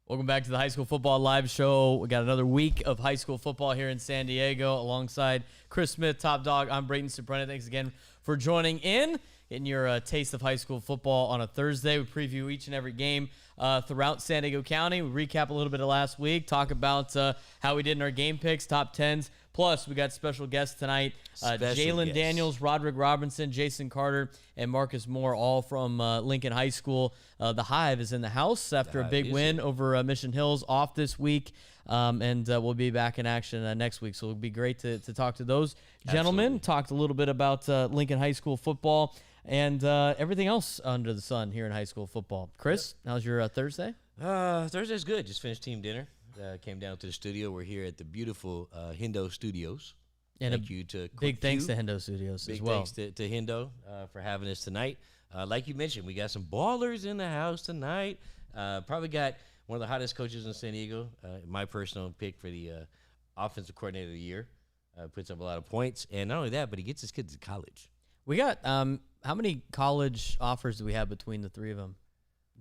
Welcome back to the High School Football Live Show. We got another week of high school football here in San Diego alongside Chris Smith, TopDAWG. I'm Braden, Surprenant. Thanks again for joining in, getting your taste of high school football on a Thursday. We preview each and every game throughout San Diego County. We recap a little bit of last week, talk about how we did in our game picks, top 10s. Plus, we got special guests tonight, Jalen Daniels, Roderick Robinson, Jason Carter, and Marcus Moore, all from Lincoln High School. The Hive is in the house after a big win over Mission Hills off this week, and we'll be back in action next week. So it'll be great to talk to those gentlemen, talked a little bit about Lincoln High School football, and everything else under the sun here in high school football. Chris, how's your Thursday? Thursday's good. Just finished team dinner. Came down to the studio. We're here at the beautiful Hendo Studios. And thanks to Hendo Studios as well. Big thanks to Hendo for having us tonight. Like you mentioned, we got some ballers in the house tonight. Probably got one of the hottest coaches in San Diego. My personal pick for the offensive coordinator of the year. Puts up a lot of points. And not only that, but he gets his kids to college. We got, how many college offers do we have between the three of them?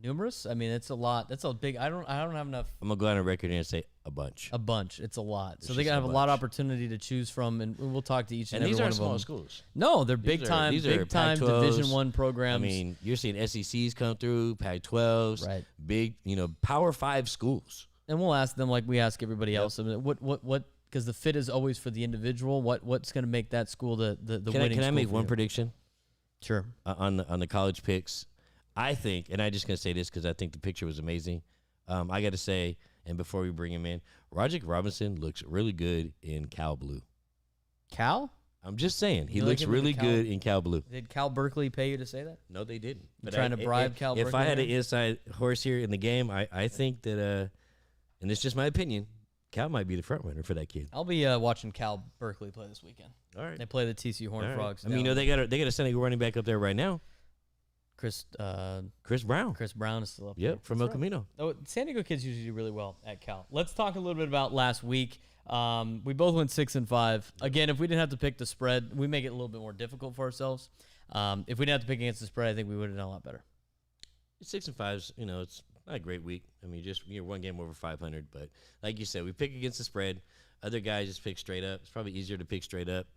Numerous? I mean, it's a lot. That's a big. I don't have enough. I'm gonna go on a record here and say a bunch. A bunch. It's a lot. So they gotta have a lot of opportunity to choose from, and we'll talk to each and every one of them. These aren't small schools. No, they're big time Division I programs. I mean, you're seeing SECs come through, Pac-12s, right? Big, Power 5 schools. And we'll ask them like we ask everybody else. I mean, what? Because the fit is always for the individual. What's gonna make that school the winning school? Can I make one prediction? Sure. On the college picks. I think, and I'm just going to say this because I think the picture was amazing. I got to say, and before we bring him in, Roderick Robinson looks really good in Cal Blue. Cal? I'm just saying. He looks really good in Cal Blue. Did Cal Berkeley pay you to say that? No, they didn't. You're trying to bribe Cal Berkeley? If I had an inside horse here in the game, I think that, and it's just my opinion, Cal might be the front runner for that kid. I'll be watching Cal Berkeley play this weekend. All right. They play the TCU Horned Frogs. I mean, they got a San Diego running back up there right now. Chris Brown. Chris Brown is still up there. Yep, from El Camino. Oh, San Diego kids usually do really well at Cal. Let's talk a little bit about last week. We both went 6-5. Again, if we didn't have to pick the spread, we make it a little bit more difficult for ourselves. If we didn't have to pick against the spread, I think we would have done a lot better. 6-5's, it's not a great week. I mean, you're one game over 500, but like you said, we pick against the spread. Other guys just pick straight up. It's probably easier to pick straight up.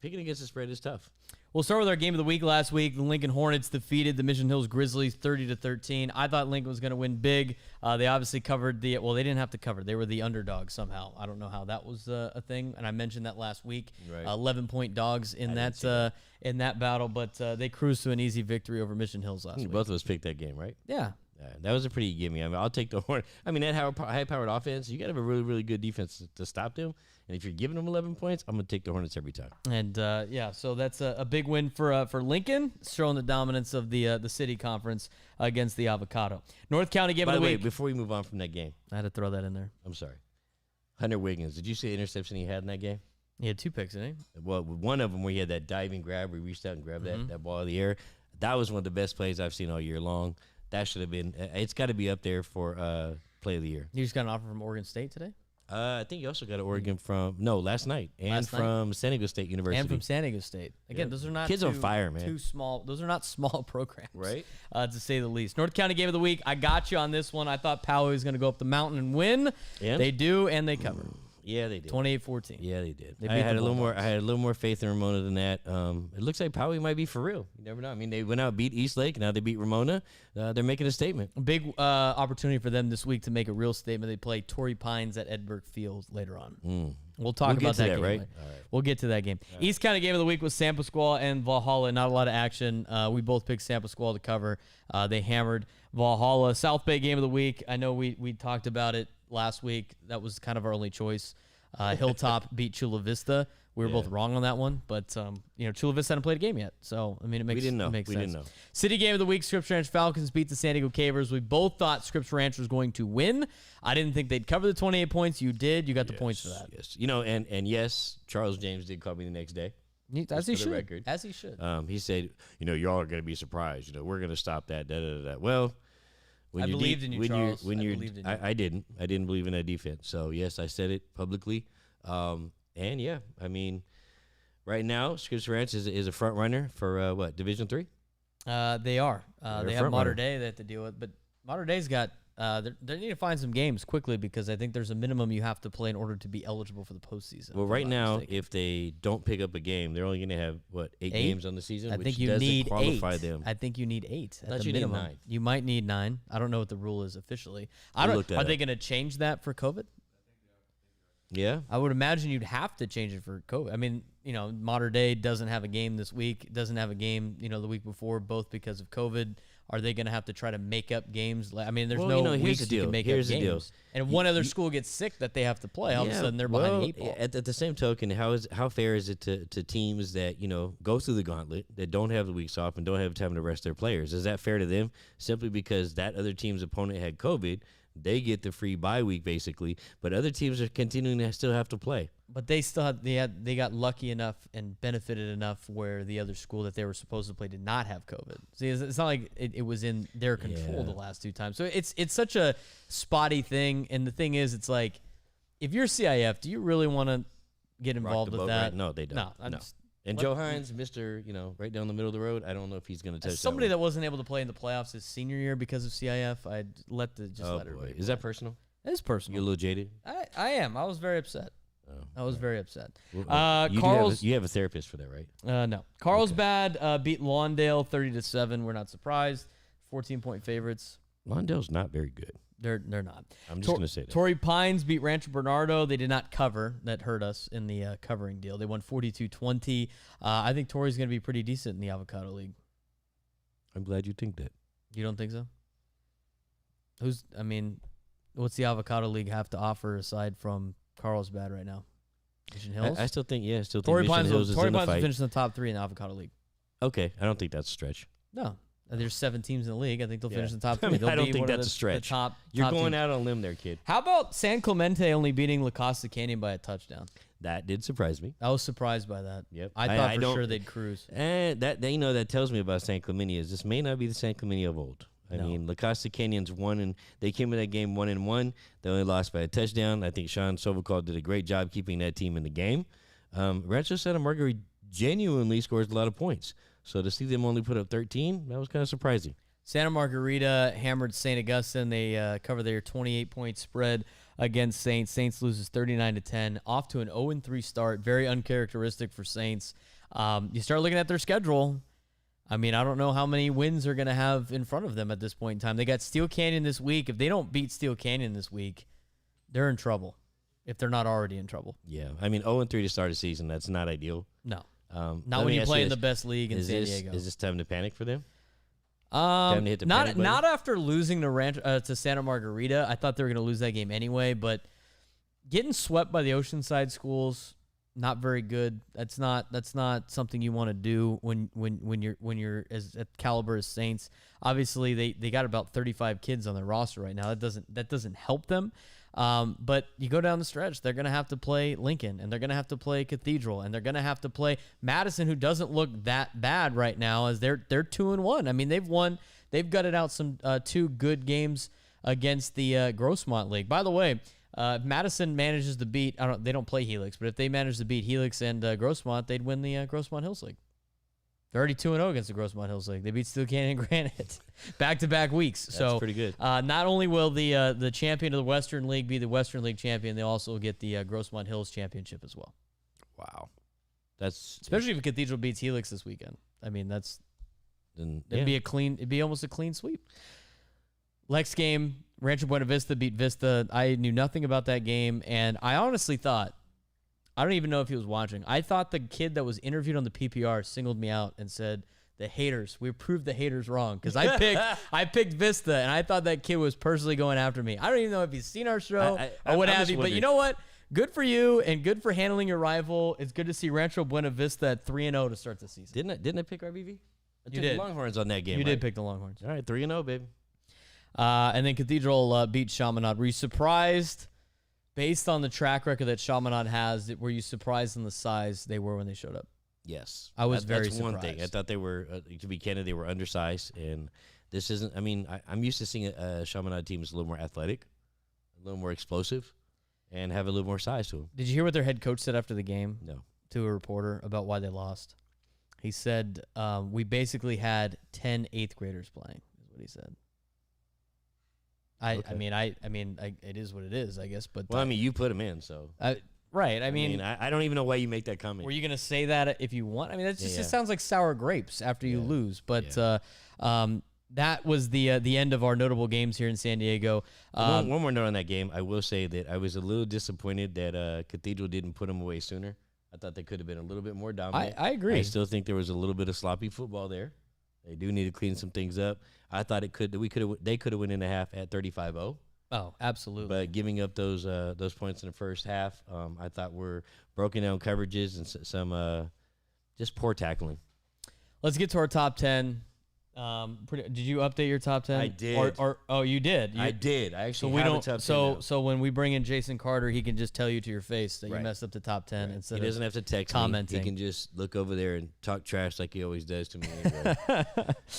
Picking against the spread is tough. We'll start with our game of the week last week. The Lincoln Hornets defeated the Mission Hills Grizzlies 30-13. I thought Lincoln was going to win big. They obviously covered they didn't have to cover. They were the underdog somehow. I don't know how that was a thing, and I mentioned that last week. Right. 11-point dogs in that battle, but they cruised to an easy victory over Mission Hills last week. Both of us picked that game, right? Yeah. That was a pretty gimme. I mean, I'll take the Hornet. I mean, that high-powered offense, you got to have a really, really good defense to stop them. And if you're giving them 11 points, I'm going to take the Hornets every time. And, so that's a big win for Lincoln, showing the dominance of the city conference against the Avocado. North County game of the week. By the way, before we move on from that game. I had to throw that in there. I'm sorry. Hunter Wiggins, did you see the interception he had in that game? He had 2 picks, didn't he? Well, one of them where he had that diving grab where he reached out and grabbed that ball in the air. That was one of the best plays I've seen all year long. That should have been. It's got to be up there for play of the year. You just got an offer from Oregon State today? I think you also got an Oregon last night, from San Diego State University. And from San Diego State. Again, those are not kids on fire, man. Too small. Those are not small programs, right? To say the least. North County game of the week. I got you on this one. I thought Poway was going to go up the mountain and win. And? They do, and they cover. Yeah, they did. 28-14. Yeah, they did. I had a little more faith in Ramona than that. It looks like Poway might be for real. You never know. I mean, they went out, beat Eastlake, now they beat Ramona. They're making a statement. A big opportunity for them this week to make a real statement. They play Torrey Pines at Edberg Field later on. We'll talk about that game. Right? All right. We'll get to that game. East County game of the week was San Pasqual and Valhalla. Not a lot of action. We both picked San Pasqual to cover. They hammered Valhalla. South Bay game of the week. I know we talked about it last week. That was kind of our only choice. Hilltop beat Chula Vista. We were both wrong on that one, but Chula Vista hadn't played a game yet, so I mean it makes sense. We didn't know. City game of the week: Scripps Ranch Falcons beat the San Diego Cavers. We both thought Scripps Ranch was going to win. I didn't think they'd cover the 28 points. You did. You got the points for that. Yes. And yes, Charles James did call me the next day. As he should. As he should. He said, y'all are going to be surprised. We're going to stop that. Well. I believed in you, Charles. I didn't. I didn't believe in that defense. So, yes, I said it publicly. And, yeah, I mean, right now, Scripps Ranch is a front runner for, Division III? They are. They have Mater Dei they have to deal with. But Mater Dei's got they need to find some games quickly because I think there's a minimum you have to play in order to be eligible for the postseason. Well, right now, if they don't pick up a game, they're only going to have, eight games on the season? I think you need 8. I think you need 8 at the minimum. Need 9. You might need 9. I don't know what the rule is officially. Are they going to change that for COVID? Yeah. I would imagine you'd have to change it for COVID. I mean, Mater Dei doesn't have a game this week, doesn't have a game, the week before, both because of COVID. Are they going to have to try to make up games? I mean, there's no weeks you can make up games. And if one other school gets sick that they have to play, all of a sudden they're behind the 8 ball. At the same token, how fair is it to teams that, go through the gauntlet, that don't have the weeks off and don't have time to rest their players? Is that fair to them simply because that other team's opponent had COVID? They get the free bye week basically, but other teams are continuing to still have to play. But they still they got lucky enough and benefited enough where the other school that they were supposed to play did not have COVID. See, it's not like it was in their control the last 2 times. So it's such a spotty thing. And the thing is, it's like, if you're CIF, do you really want to get involved with that? Right? No, they don't. No. And Joe Hines, Mr. Right down the middle of the road, I don't know if he's going to touch somebody that wasn't able to play in the playoffs his senior year because of CIF. I'd let everybody. Is that personal? It is personal. You're a little jaded? I am. I was very upset. I was very upset. You have a therapist for that, right? No. Carlsbad beat Lawndale 30-7. We're not surprised. 14-point favorites. Lawndale's not very good. They're not. I'm just going to say that. Torrey Pines beat Rancho Bernardo. They did not cover. That hurt us in the covering deal. They won 42-20. I think Torrey's going to be pretty decent in the Avocado League. I'm glad you think that. You don't think so? What's the Avocado League have to offer aside from Carlsbad right now? Mission Hills? I still think, Torrey Mission Hills is in the fight. will finish in the top 3 in the Avocado League. Okay, I don't think that's a stretch. No. There's 7 teams in the league. I think they'll finish in the top 3. I don't think that's a stretch. You're going out on a limb there, kid. How about San Clemente only beating La Costa Canyon by a touchdown? That did surprise me. I was surprised by that. Yep. I thought for sure they'd cruise. And that tells me about San Clemente is this may not be the San Clemente of old. I mean, La Costa Canyon's they came in that game 1-1. They only lost by a touchdown. I think Sean Sovokal did a great job keeping that team in the game. Rancho Santa Margarita genuinely scores a lot of points. So to see them only put up 13, that was kind of surprising. Santa Margarita hammered St. Augustine. They cover their 28-point spread against Saints. Saints loses 39-10, off to an 0-3 start. Very uncharacteristic for Saints. You start looking at their schedule. I mean, I don't know how many wins they're going to have in front of them at this point in time. They got Steel Canyon this week. If they don't beat Steel Canyon this week, they're in trouble, if they're not already in trouble. Yeah, I mean, 0-3 to start a season, that's not ideal. No. Not when you play in the best league in San Diego. Is this time to panic for them? Time to hit the panic button? Not after losing to Santa Margarita. I thought they were going to lose that game anyway, but getting swept by the Oceanside schools, not very good. That's not something you want to do when you're as at caliber as Saints. Obviously, they got about 35 kids on their roster right now. That doesn't help them. But you go down the stretch, they're going to have to play Lincoln, and they're going to have to play Cathedral, and they're going to have to play Madison, who doesn't look that bad right now, as they're 2-1. I mean, they've gutted out some 2 good games against the Grossmont League. By the way, if Madison manages to beat, they don't play Helix, but if they manage to beat Helix and Grossmont, they'd win the Grossmont Hills League. They're already 2-0 against the Grossmont Hills League. They beat Steel Canyon and Granite back-to-back weeks. That's pretty good. Not only will the champion of the Western League be the Western League champion, they also get the Grossmont Hills championship as well. Wow, especially if Cathedral beats Helix this weekend. I mean, it'd be almost a clean sweep. Next game, Rancho Buena Vista beat Vista. I knew nothing about that game, and I honestly thought, I don't even know if he was watching. I thought the kid that was interviewed on the PPR singled me out and said, "The haters, we proved the haters wrong." Because I picked Vista, and I thought that kid was personally going after me. I don't even know if he's seen our show or what have you. But you know what? Good for you, and good for handling your rival. It's good to see Rancho Buena Vista at 3-0 to start the season. Didn't I pick RBV? I took the Longhorns on that game. You did pick the Longhorns. All right, 3-0, baby. And then Cathedral beat Chaminade. Were you surprised, based on the track record that Chaminade has, were you surprised in the size they were when they showed up? Yes. I was very surprised. That's one thing. I surprised. thought they were, to be candid, they were undersized. And this isn't, I mean, I'm used to seeing Chaminade teams a little more athletic, a little more explosive, and have a little more size to them. Did you hear what their head coach said after the game? No. To a reporter about why they lost. He said, we basically had 10 8th graders playing, is what he said. I mean, it is what it is, I guess. But Well, I mean, you put them in, so. right. I mean, I don't even know why you make that comment. were you gonna say that if you want? I mean, it just sounds like sour grapes after you lose. But that was the end of our notable games here in San Diego. One more note on that game. I will say that I was a little disappointed that Cathedral didn't put them away sooner. I thought they could have been a little bit more dominant. I agree. I still think there was a little bit of sloppy football there. They do need to clean some things up. I thought they could have went in the half at 35-0. Oh, absolutely. But giving up those points in the first half, I thought were broken down coverages and some just poor tackling. Let's get to our top 10. Did you update your top 10? I did. Oh, you did. I did. I actually have a top 10 now. So when we bring in Jason Carter, he can just tell you to your face that you Right. messed up the top 10 instead. He doesn't have to text commenting. me. He can just look over there and talk trash like he always does to me. Anyway.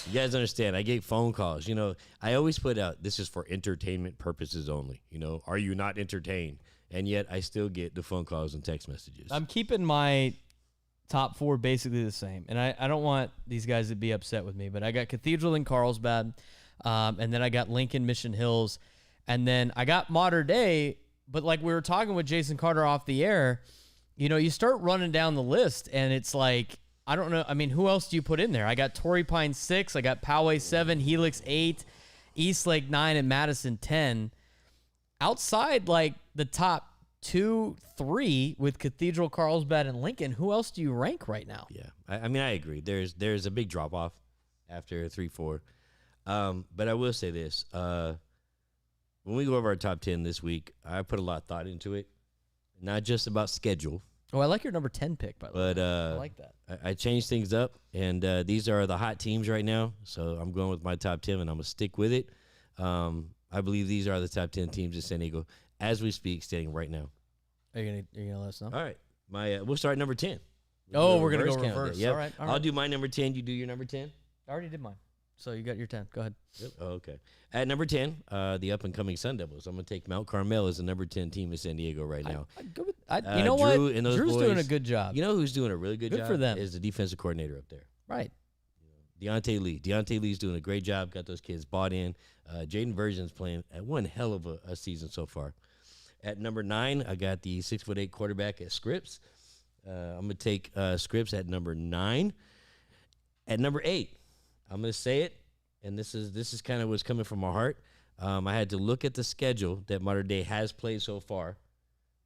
You guys understand? I get phone calls. You know, I always put out, this is for entertainment purposes only. You know, are you not entertained? And yet I still get the phone calls and text messages. I'm keeping my top 4 basically the same, and I don't want these guys to be upset with me, but I got Cathedral and Carlsbad, and then I got Lincoln, Mission Hills, and then I got Mater Dei. But like we were talking with Jason Carter off the air, you know, you start running down the list, and it's like, I don't know. I mean, who else do you put in there? I got Torrey Pine 6, I got Poway 7, Helix 8, Eastlake 9, and Madison 10. Outside like the top 2, 3 with Cathedral, Carlsbad, and Lincoln, who else do you rank right now? Yeah, I mean, I agree. There's a big drop off after 3, 4. But I will say this: when we go over our top 10 this week, I put a lot of thought into it, not just about schedule. Oh, I like your number 10 pick, by the way. But I like that. I changed things up, and these are the hot teams right now. So I'm going with my top 10, and I'm gonna stick with it. I believe these are the top 10 teams in San Diego as we speak, standing right now. Are you gonna let us know? All right, we're starting number 10. We're gonna go count reverse. there. Yep. All right. I'll do my number 10. You do your number 10. I already did mine. So you got your 10. Go ahead. Yep. Oh, okay. At number 10, the up and coming Sun Devils. I'm gonna take Mount Carmel as the number 10 team in San Diego right now. I'd go with, you know what? Drew and those Drew's boys, doing a good job. You know who's doing a really good job? For them. Is the defensive coordinator up there. Right. Deontay Lee. Deontay Lee's doing a great job. Got those kids bought in. Jaden Virgin's playing at one hell of a season so far. At number 9, I got the 6'8" quarterback at Scripps. I'm gonna take Scripps at number 9. At number 8, I'm gonna say it, and this is kind of what's coming from my heart. I had to look at the schedule that Mater Dei has played so far,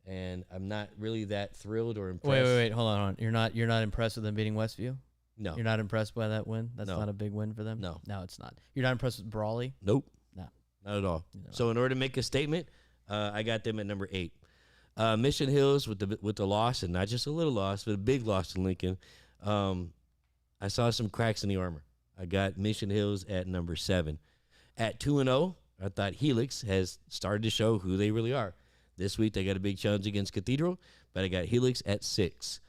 and I'm not really that thrilled or impressed. Wait. Hold on. You're not impressed with them beating Westview? No. You're not impressed by that win? That's No. not a big win for them? No. No, it's not. You're not impressed with Brawley? Nope. No. Not at all. No. So in order to make a statement, I got them at number 8. Mission Hills with the loss, and not just a little loss, but a big loss to Lincoln. I saw some cracks in the armor. I got Mission Hills at number 7. At 2-0, I thought Helix has started to show who they really are. This week they got a big challenge against Cathedral, but I got Helix at 6.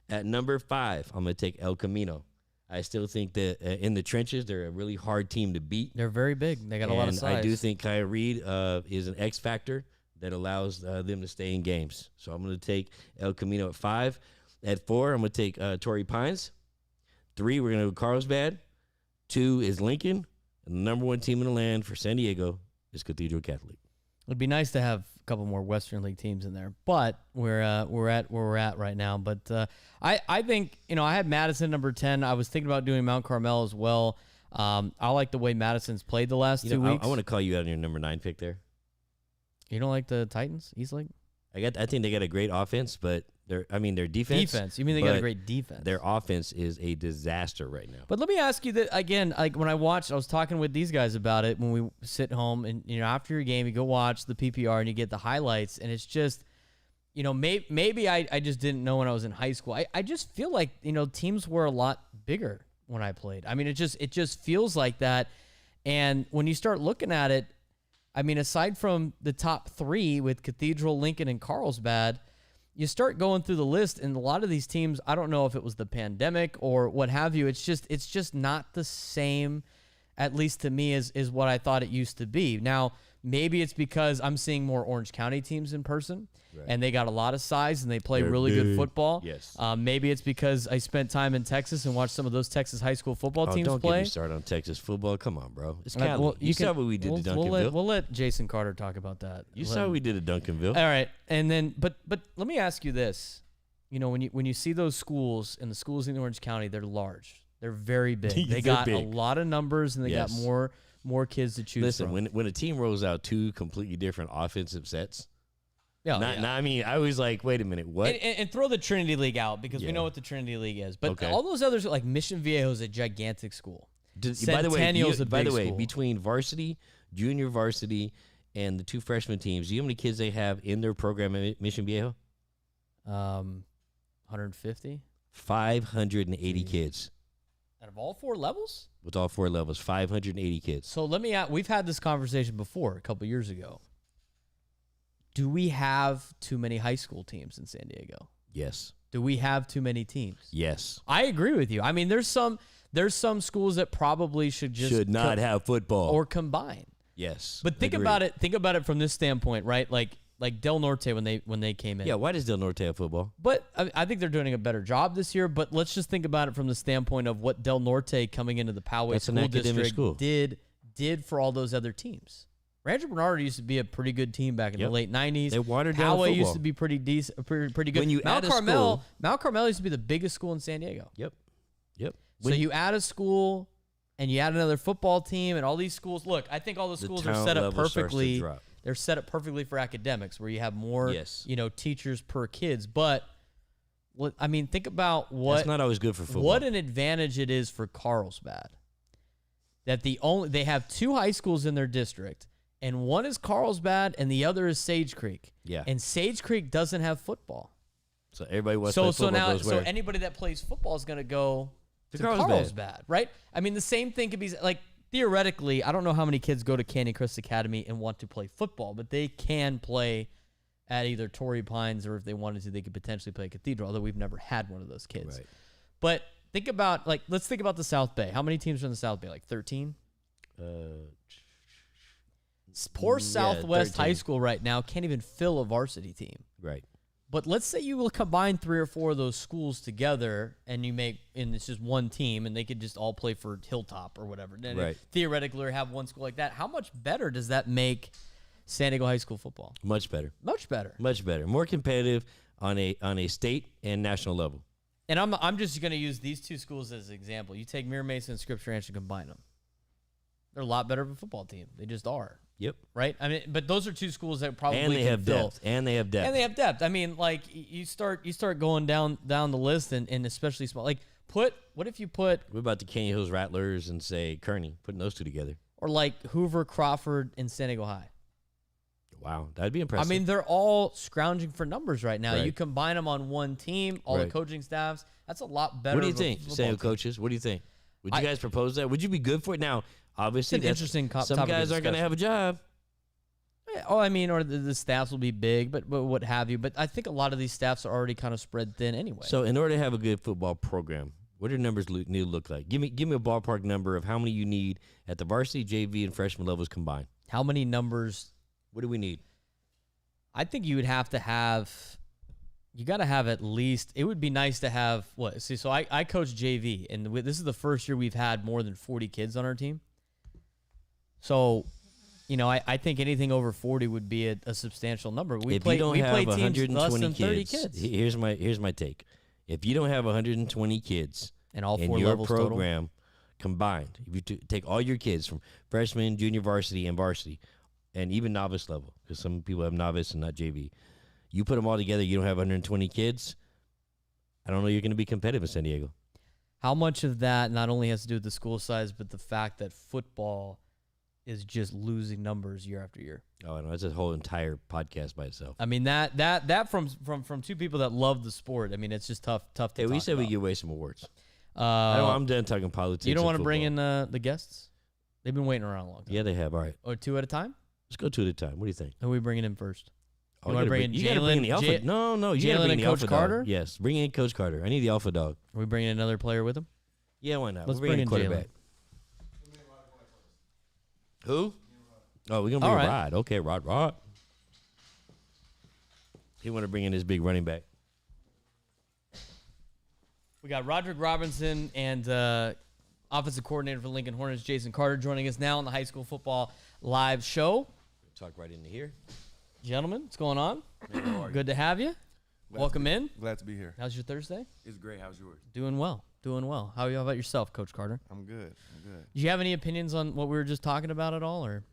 At number 5, I'm going to take El Camino. I still think that in the trenches, they're a really hard team to beat. They're very big. They got a lot of size. I do think Kyle Reed is an X factor that allows them to stay in games. So I'm going to take El Camino at 5. At 4, I'm going to take Torrey Pines. 3, we're going to go Carlsbad. 2 is Lincoln. And the number 1 team in the land for San Diego is Cathedral Catholic. It'd be nice to have a couple more Western League teams in there, but we're at where we're at right now. But I think, you know, I had Madison number 10. I was thinking about doing Mount Carmel as well. I like the way Madison's played the last 2 weeks. I want to call you out on your number 9 pick there. You don't like the Titans, Eastlake? I think they got a great offense, but their defense. Defense. You mean they got a great defense? Their offense is a disaster right now. But let me ask you that again. Like when I was talking with these guys about it when we sit home, and you know, after your game, you go watch the PPR and you get the highlights, and it's just, you know, maybe I just didn't know when I was in high school. I just feel like, you know, teams were a lot bigger when I played. I mean, it just feels like that. And when you start looking at it, I mean, aside from the top 3 with Cathedral, Lincoln, and Carlsbad, you start going through the list, and a lot of these teams, I don't know if it was the pandemic or what have you. It's just not the same, at least to me, as what I thought it used to be. Now, maybe it's because I'm seeing more Orange County teams in person, Right. and they got a lot of size and they play They're really good big. football. Yes. Maybe it's because I spent time in Texas and watched some of those Texas high school football teams don't play. get me started on Texas football. Come on, bro. It's Cali. Well, you saw what we did to Duncanville. We'll let Jason Carter talk about that. You saw what we did at Duncanville. All right, and then but let me ask you this: when you see those schools and the schools in Orange County, they're large, they're very big. They They're got a big. lot of numbers and they got Yes. more kids to choose Listen, from. when a team rolls out two completely different offensive sets, Yeah, I mean, I was like, wait a minute, what? And throw the Trinity League out because we Yeah. know what the Trinity League is. But Okay. all those others, like Mission Viejo is a gigantic school. By the way, Centennial's a big school. between varsity, junior varsity, and the two freshman teams, do you know how many kids they have in their program at Mission Viejo? 150 580 kids out of all four levels. with all four levels. 580 kids. So let me ask, we've had this conversation before a couple years ago. Do we have too many high school teams in San Diego? Yes. Do we have too many teams? Yes. I agree with you. I mean, there's some schools that probably should not have football or combine. Yes. But think Agreed. about it. Think about it from this standpoint, right? Like Del Norte when they came in. Yeah. Why does Del Norte have football? But I think they're doing a better job this year. But let's just think about it from the standpoint of what Del Norte coming into the Poway That's an School academic District school. did for all those other teams. Rancho Bernardo used to be a pretty good team back in the Yep. late 90s. They watered down Poway used football. to be pretty decent, pretty good. When you add a school- Mount Carmel used to be the biggest school in San Diego. Yep. Yep. So you add a school and you add another football team and all these schools. Look, I think all the schools are talent set up level starts to perfectly. drop. They're set up perfectly for academics where you have more, Yes. teachers per kids. But I mean, think about That's not always good for football. what an advantage it is for Carlsbad that they have two high schools in their district, and one is Carlsbad and the other is Sage Creek. Yeah. And Sage Creek doesn't have football. So everybody wants to play football goes where? Anybody that plays football is going to go to Carlsbad. Carlsbad, right? I mean, the same thing could be like theoretically. I don't know how many kids go to Canyon Crest Academy and want to play football, but they can play at either Torrey Pines or if they wanted to, they could potentially play Cathedral. Although we've never had one of those kids. Right. But think about let's think about the South Bay. How many teams are in the South Bay? Like 13. Poor Southwest 13. High School right now can't even fill a varsity team. Right. But let's say you will combine 3 or 4 of those schools together and it's just one team and they could just all play for Hilltop or whatever. And Right. theoretically, or have one school like that. How much better does that make San Diego high school football? Much better. Much better. Much better. More competitive on a state and national level. And I'm just going to use these two schools as an example. You take Mira Mesa and Scripps Ranch and combine them. They're a lot better of a football team. They just are. Yep. Right? I mean, but those are two schools that probably And they can have fill. depth. And they have depth. And they have depth. I mean, like you start going down the list and especially small. Like what if you put What about the Canyon Hills Rattlers and say Kearney? Putting those two together. or like Hoover, Crawford, and San Diego High? Wow, that'd be impressive. I mean, they're all scrounging for numbers right now. Right. You combine them on one team, all the Right. coaching staffs. That's a lot better. what do you of a think, football San Diego team. coaches? What do you think? Would you guys propose that? Would you be good for it? Now, obviously, It's an interesting some topic of guys aren't going to discussion. have a job. Oh, I mean, or the staffs will be big, but what have you. But I think a lot of these staffs are already kind of spread thin anyway. So, in order to have a good football program, what do numbers need to look like? Give me a ballpark number of how many you need at the varsity, JV, and freshman levels combined. how many numbers? What do we need? I think you would have to have. You got to have at least. It would be nice to have what? See, so I coach JV, and this is the first year we've had more than 40 kids on our team. So, I think anything over 40 would be a substantial number. We If play you don't we have play teams 120 less than 30 kids, kids, here's my take. If you don't have 120 kids and all in 4 your levels total. program combined, if you take all your kids from freshman, junior varsity, and varsity, and even novice level, because some people have novice and not JV, you put them all together, you don't have 120 kids, I don't know you're going to be competitive in San Diego. How much of that not only has to do with the school size, but the fact that football is just losing numbers year after year? Oh, I know. That's a whole entire podcast by itself. I mean, that from two people that love the sport. I mean, it's just tough to Hey, we talk said we about. give away some awards. I'm done talking politics. You don't want want to bring in the guests? They've been waiting around a long time. Yeah, they have. All right. Or 2 at a time? Let's go 2 at a time. What do you think? Who are we bringing in first? Oh, You wanna bring in you gotta bring Jalen- the alpha. Ja- No, you gotta Jalen bring and the Coach alpha Carter? dog. Yes, bring in Coach Carter. I need the alpha dog. Are we bringing another player with him? Yeah, why not? Let's We're bringing bring a in quarterback. Who? Oh, we're going to bring All right. Rod. Okay, Rod. He want to bring in his big running back. We got Roderick Robinson and offensive coordinator for Lincoln Hornets, Jason Carter, joining us now on the High School Football Live Show. Talk right into here. Gentlemen, what's going on? Man, Good to have you. Welcome in. Glad to be here. How's your Thursday? It's great. How's yours? Doing well. How about yourself, Coach Carter? I'm good. Do you have any opinions on what we were just talking about at all, or,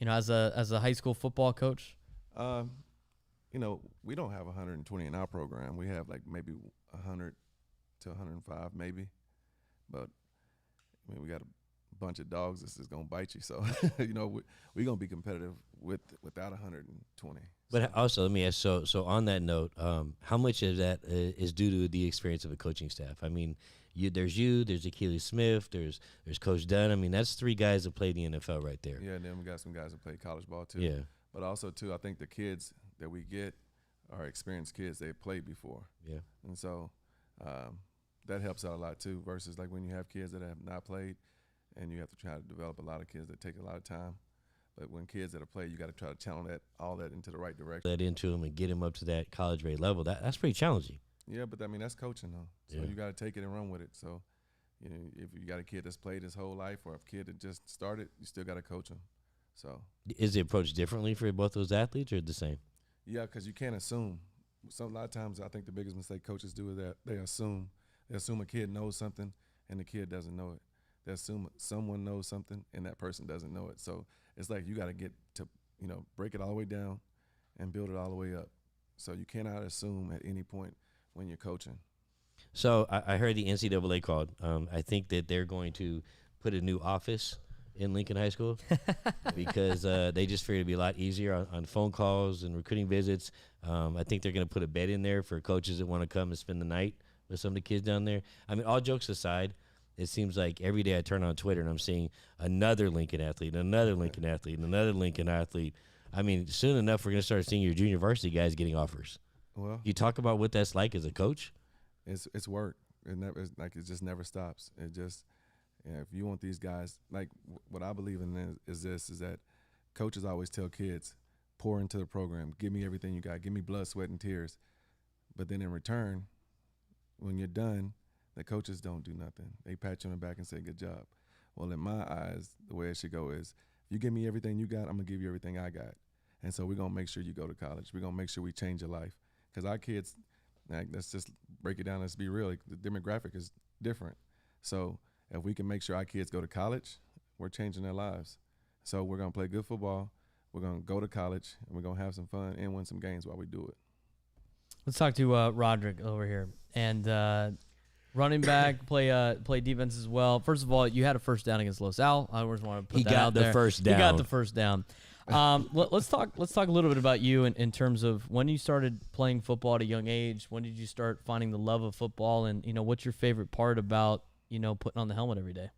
as a high school football coach? We don't have 120 in our program. We have like maybe 100 to 105 maybe, but we got a bunch of dogs that's just gonna bite you. So we're gonna be competitive without 120. But also, let me ask. So on that note, how much of that is due to the experience of a coaching staff? I mean, there's Achilles Smith, there's Coach Dunn. I mean, that's 3 guys that played in the NFL right there. Yeah, and then we got some guys that play college ball too. Yeah. But also too, I think the kids that we get are experienced kids. They've played before. Yeah. And so that helps out a lot too. Versus like when you have kids that have not played, and you have to try to develop a lot of kids that take a lot of time. But when kids that have played, you got to try to channel all that into the right direction. That into them and get them up to that college grade level. That's pretty challenging. Yeah, but that's coaching though. So Yeah. you got to take it and run with it. So, if you got a kid that's played his whole life, or a kid that just started, you still got to coach them. So. Is the approach differently for both those athletes, or the same? Yeah, because you can't assume. A lot of times, I think the biggest mistake coaches do is that they assume. They assume a kid knows something, and the kid doesn't know it. They assume someone knows something, and that person doesn't know it. So it's like you got to get to, break it all the way down and build it all the way up. So you cannot assume at any point when you're coaching. So I heard the NCAA called. I think that they're going to put a new office in Lincoln High School because they just figured it'd be a lot easier on phone calls and recruiting visits. I think they're going to put a bed in there for coaches that want to come and spend the night with some of the kids down there. I mean, all jokes aside, it seems like every day I turn on Twitter and I'm seeing another Lincoln athlete, another Lincoln athlete, and another Lincoln athlete. I mean, soon enough, we're going to start seeing your junior varsity guys getting offers. Well, You talk about what that's like as a coach? it's work. It just never stops. It just, if you want these guys, like what I believe in is that coaches always tell kids, pour into the program, give me everything you got, give me blood, sweat, and tears. But then in return, when you're done, the coaches don't do nothing. They pat you on the back and say, good job. Well, in my eyes, the way it should go is, if you give me everything you got, I'm going to give you everything I got. And so we're going to make sure you go to college. We're going to make sure we change your life. Because our kids, let's just break it down. Let's be real. The demographic is different. So if we can make sure our kids go to college, we're changing their lives. So we're going to play good football. We're going to go to college, and we're going to have some fun and win some games while we do it. Let's talk to Roderick over here. And running back, play defense as well. First of all, you had a first down against Los Al. I always want to put that out there. He got the first down. He got the first down. Let's talk a little bit about you in terms of when you started playing football at a young age. When did you start finding the love of football, and what's your favorite part about putting on the helmet every day?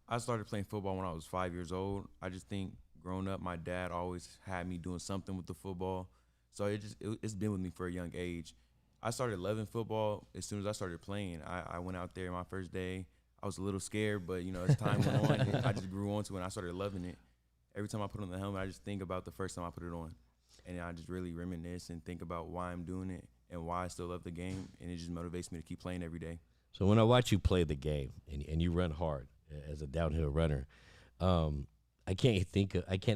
I started playing football when I was 5 years old. I just think growing up, my dad always had me doing something with the football, so it's been with me for a young age. I started loving football as soon as I started playing. I went out there my first day. I was a little scared, but as time went on, I just grew on to it, and I started loving it. Every time I put on the helmet, I just think about the first time I put it on, and I just really reminisce and think about why I'm doing it and why I still love the game, and it just motivates me to keep playing every day. So when I watch you play the game and you run hard as a downhill runner, I can't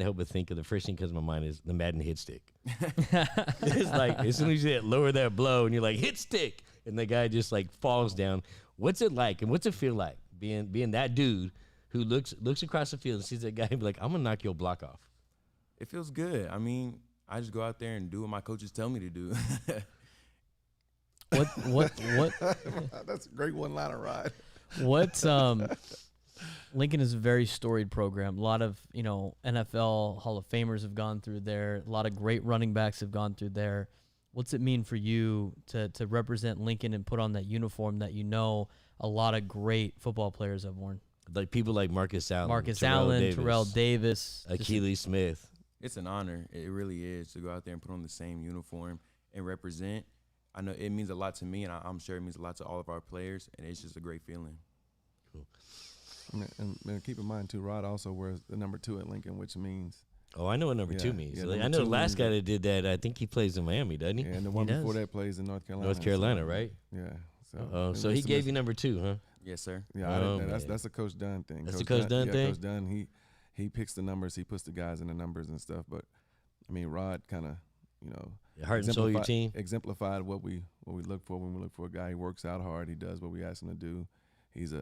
help but think of the first thing that comes to my mind is the Madden hit stick. It's like as soon as you lower that blow and you're like hit stick, and the guy just like falls down. What's it like, and what's it feel like being that dude who looks across the field and sees that guy and be like, I'm gonna knock your block off? It feels good. I mean, I just go out there and do what my coaches tell me to do. What? That's a great one-liner ride. Lincoln is a very storied program. A lot of NFL Hall of Famers have gone through there. A lot of great running backs have gone through there. What's it mean for you to represent Lincoln and put on that uniform that a lot of great football players have worn? Like people like Marcus Allen, Terrell Davis, Achilles Smith. It's an honor. It really is to go out there and put on the same uniform and represent. I know it means a lot to me, and I'm sure it means a lot to all of our players, and it's just a great feeling. Cool. And keep in mind, too, Rod also wears the number 2 at Lincoln, which means Oh, I know what number Yeah, 2 means. yeah, Like, I number know the two last means guy that did that, I think he plays in Miami, doesn't he? and the one does. before that plays in North Carolina. North Carolina, so, right? Yeah. Oh, so he gave you number 2, huh? Yes, sir. Yeah, I Oh, didn't, man. that's a Coach Dunn thing. That's the Coach Dunn thing? Coach Dunn, he picks the numbers, he puts the guys in the numbers and stuff. But I mean, Rod kind of, Heart and soul of your team. exemplified what we look for when we look for a guy. He works out hard. He does what we ask him to do. He's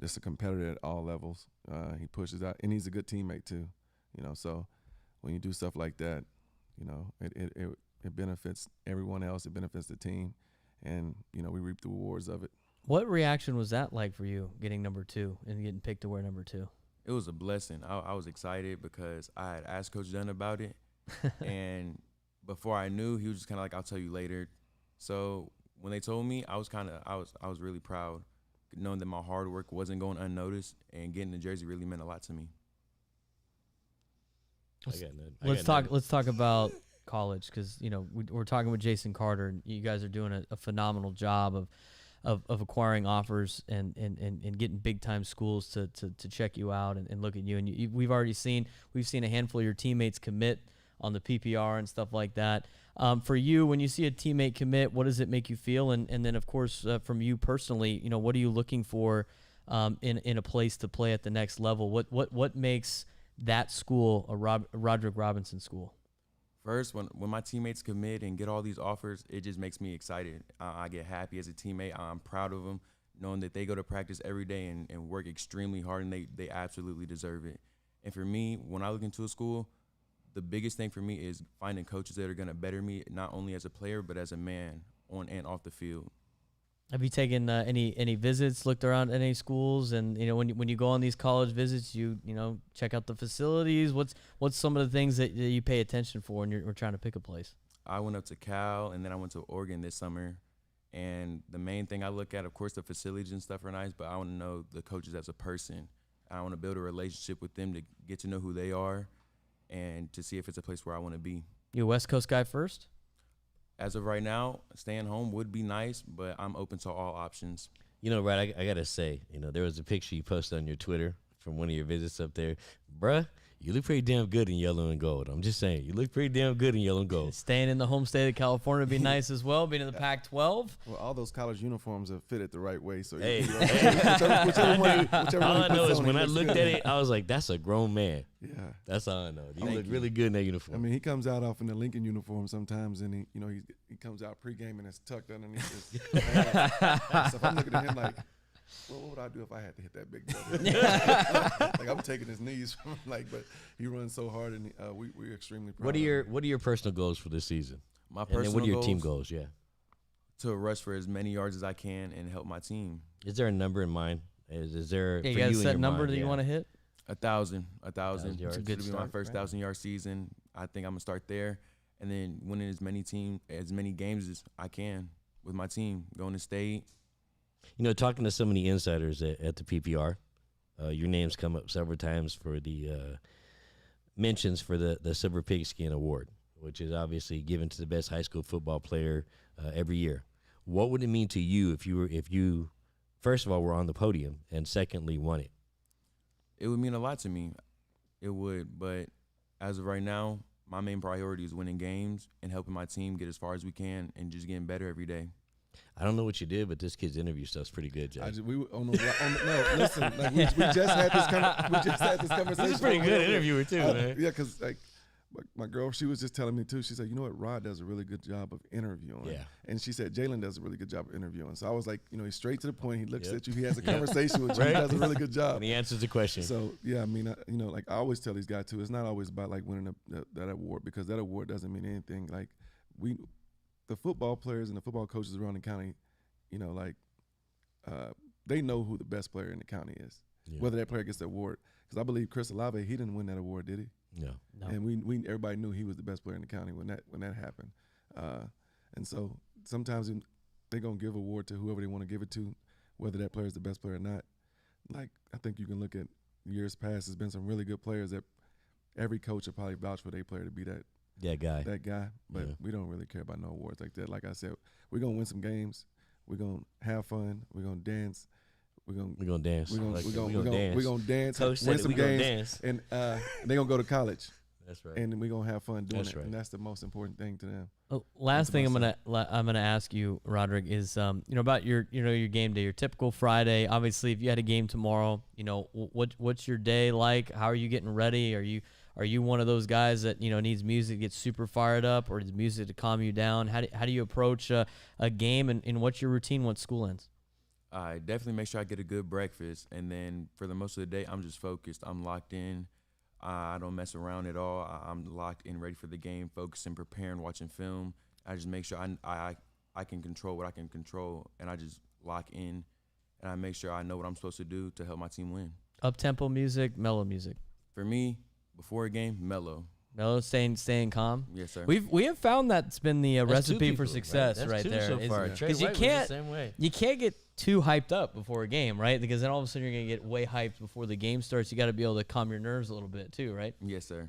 just a competitor at all levels. He pushes out, and he's a good teammate too. So when you do stuff like that, it benefits everyone else. It benefits the team, and we reap the rewards of it. What reaction was that like for you, getting number 2 and getting picked to wear number 2? It was a blessing. I was excited because I had asked Coach Dunn about it, and before I knew, he was just kind of like, "I'll tell you later." So when they told me, I was really proud, knowing that my hard work wasn't going unnoticed, and getting the jersey really meant a lot to me. Let's talk about college, because we're talking with Jason Carter, and you guys are doing a phenomenal job of acquiring offers and getting big time schools to check you out and look at you. And we've seen a handful of your teammates commit on the PPR and stuff like that. For you, when you see a teammate commit, what does it make you feel? And then of course from you personally, what are you looking for in a place to play at the next level? What makes that school a Roderick Robinson school? First, when my teammates commit and get all these offers, it just makes me excited. I get happy as a teammate. I'm proud of them, knowing that they go to practice every day and work extremely hard, and they absolutely deserve it. And for me, when I look into a school, the biggest thing for me is finding coaches that are going to better me, not only as a player, but as a man on and off the field. Have you taken any visits, looked around at any schools, and when you go on these college visits, you check out the facilities? What's some of the things that you pay attention for when you're trying to pick a place? I went up to Cal, and then I went to Oregon this summer, and the main thing I look at, of course, the facilities and stuff are nice, but I want to know the coaches as a person. I want to build a relationship with them to get to know who they are, and to see if it's a place where I want to be. You a West Coast guy first? As of right now, staying home would be nice, but I'm open to all options. Right, I got to say, there was a picture you posted on your Twitter from one of your visits up there. Bruh, you look pretty damn good in yellow and gold. I'm just saying, you look pretty damn good in yellow and gold. Staying in the home state of California would be nice as well, being in the Pac-12. Well, all those college uniforms are fitted the right way. So Whichever one all I know is when I looks looked good. at it, I was like, that's a grown man. Yeah. That's all I know. You Thank look you. really good in that uniform. I mean, he comes out off in the Lincoln uniform sometimes, and he comes out pregame and it's tucked underneath his pants. So if I'm looking at him like, well, what would I do if I had to hit that big brother? Like I'm taking his knees from him, but he runs so hard, and we're extremely proud. What are your personal goals for this season? My And then personal what are your goals, team goals? Yeah. to rush for as many yards as I can and help my team. Is there a number in mind? Is there Yeah, for you got a in set your number mind? that you Yeah. want to hit? 1,000 1,000 yards. It's Good to be my start, first right? 1,000-yard season. I think I'm gonna start there, and then winning as many games as I can with my team, going to state. Talking to so many insiders at the PPR, your names come up several times for the mentions for the Silver Pigskin Award, which is obviously given to the best high school football player every year. What would it mean to you if you first of all were on the podium and secondly won it? It would mean a lot to me. It would, but as of right now, my main priority is winning games and helping my team get as far as we can and just getting better every day. I don't know what you did, but this kid's interview stuff's pretty good, Jay. No, listen, we just had this conversation. He's a pretty good interviewer too, man. Yeah, because my girl, she was just telling me too. She said, what, Rod does a really good job of interviewing. Yeah. And she said Jalen does a really good job of interviewing. So I was like, he's straight to the point. He looks Yep. at you. He has a conversation with you. Right. He does a really good job. And he answers the question. So yeah, I mean, I always tell these guys too. It's not always about winning that award, because that award doesn't mean anything. The football players and the football coaches around the county, they know who the best player in the county is, Yeah. whether that player gets the award. Because I believe Chris Olave, he didn't win that award, did he? No. No. And we everybody knew he was the best player in the county when that happened. And so sometimes they're gonna give award to whoever they want to give it to, whether that player is the best player or not. I think you can look at years past. There's been some really good players that every coach will probably vouch for their player to be that guy. But Yeah. we don't really care about no awards like that. Like I said, we're gonna win some games. We're gonna have fun. We're gonna dance. We're gonna dance. We're Like that. gonna dance, Coach said win it, some we gonna games, dance. and they're gonna go to college, That's right. and we're gonna have fun doing That's it. right. And that's the most important thing to them. Last thing I'm myself. gonna ask you, Roderick, is about your your game day, your typical Friday. Obviously, if you had a game tomorrow, what's your day like? How are you getting ready? Are you one of those guys that needs music to get super fired up, or needs music to calm you down? How do you approach a game, and what's your routine once school ends? I definitely make sure I get a good breakfast, and then for the most of the day, I'm just focused. I'm locked in. I don't mess around at all. I'm locked in, ready for the game, focusing, preparing, watching film. I just make sure I can control what I can control, and I just lock in, and I make sure I know what I'm supposed to do to help my team win. Up-tempo music, mellow music. For me, before a game, mellow. Mellow, staying calm. Yes, sir. We have found that's been the That's two recipe for people, success That's right two there. so is- far. Yeah. Trey 'Cause you White was the can't- same way. You can't get too hyped up before a game, right? Because then all of a sudden you're gonna get way hyped before the game starts. You got to be able to calm your nerves a little bit too, right? Yes, sir.